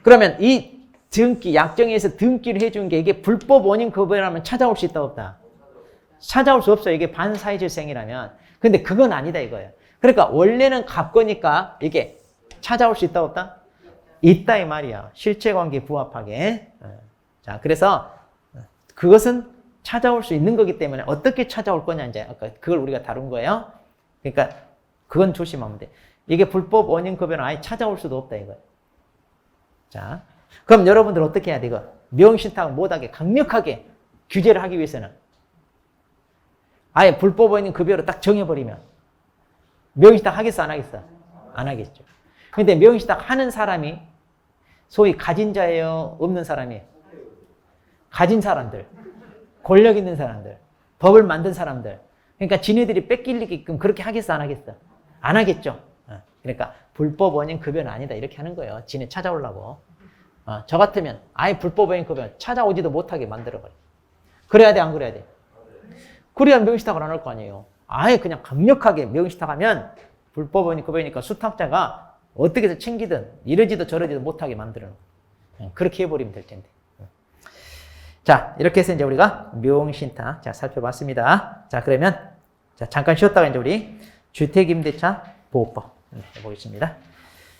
그러면 이 등기, 약정에서 등기를 해준 게 이게 불법 원인 급여라면 찾아올 수 있다 없다? 찾아올 수 없어요. 이게 반사회질서행위라면. 근데 그건 아니다 이거예요. 그러니까 원래는 갑거니까 이게 찾아올 수 있다 없다? 있다 이 말이야. 실체관계에 부합하게. 자, 그래서 그것은 찾아올 수 있는 거기 때문에 어떻게 찾아올 거냐 이제 아까 그걸 우리가 다룬 거예요. 그러니까 그건 조심하면 돼. 이게 불법 원인 급여는 아예 찾아올 수도 없다 이거예요. 자, 그럼 여러분들 어떻게 해야 돼 이거? 명의신탁을 못하게 강력하게 규제를 하기 위해서는 아예 불법 원인 급여로 딱 정해버리면 명의신탁 하겠어 안 하겠어? 안 하겠죠. 근데 명의신탁 하는 사람이 소위 가진 자예요? 없는 사람이에요? 가진 사람들, 권력 있는 사람들, 법을 만든 사람들. 그러니까 지네들이 뺏기게끔 그렇게 하겠어 안 하겠어? 안 하겠죠. 그러니까 불법 원인 급여는 아니다 이렇게 하는 거예요. 지네 찾아오려고. 저 같으면 아예 불법 원인 급여 찾아오지도 못하게 만들어버려. 그래야 돼 안 그래야 돼? 그래야 명의신탁을 안 할 거 아니에요. 아예 그냥 강력하게 명의신탁하면 불법 원인 급여니까 수탁자가 어떻게 해서 챙기든 이러지도 저러지도 못하게 만들어 놓고 그렇게 해버리면 될 텐데. 자, 이렇게 해서 이제 우리가 명의신탁 자 살펴봤습니다. 자, 그러면 자 잠깐 쉬었다가 이제 우리 주택임대차 보호법 해보겠습니다.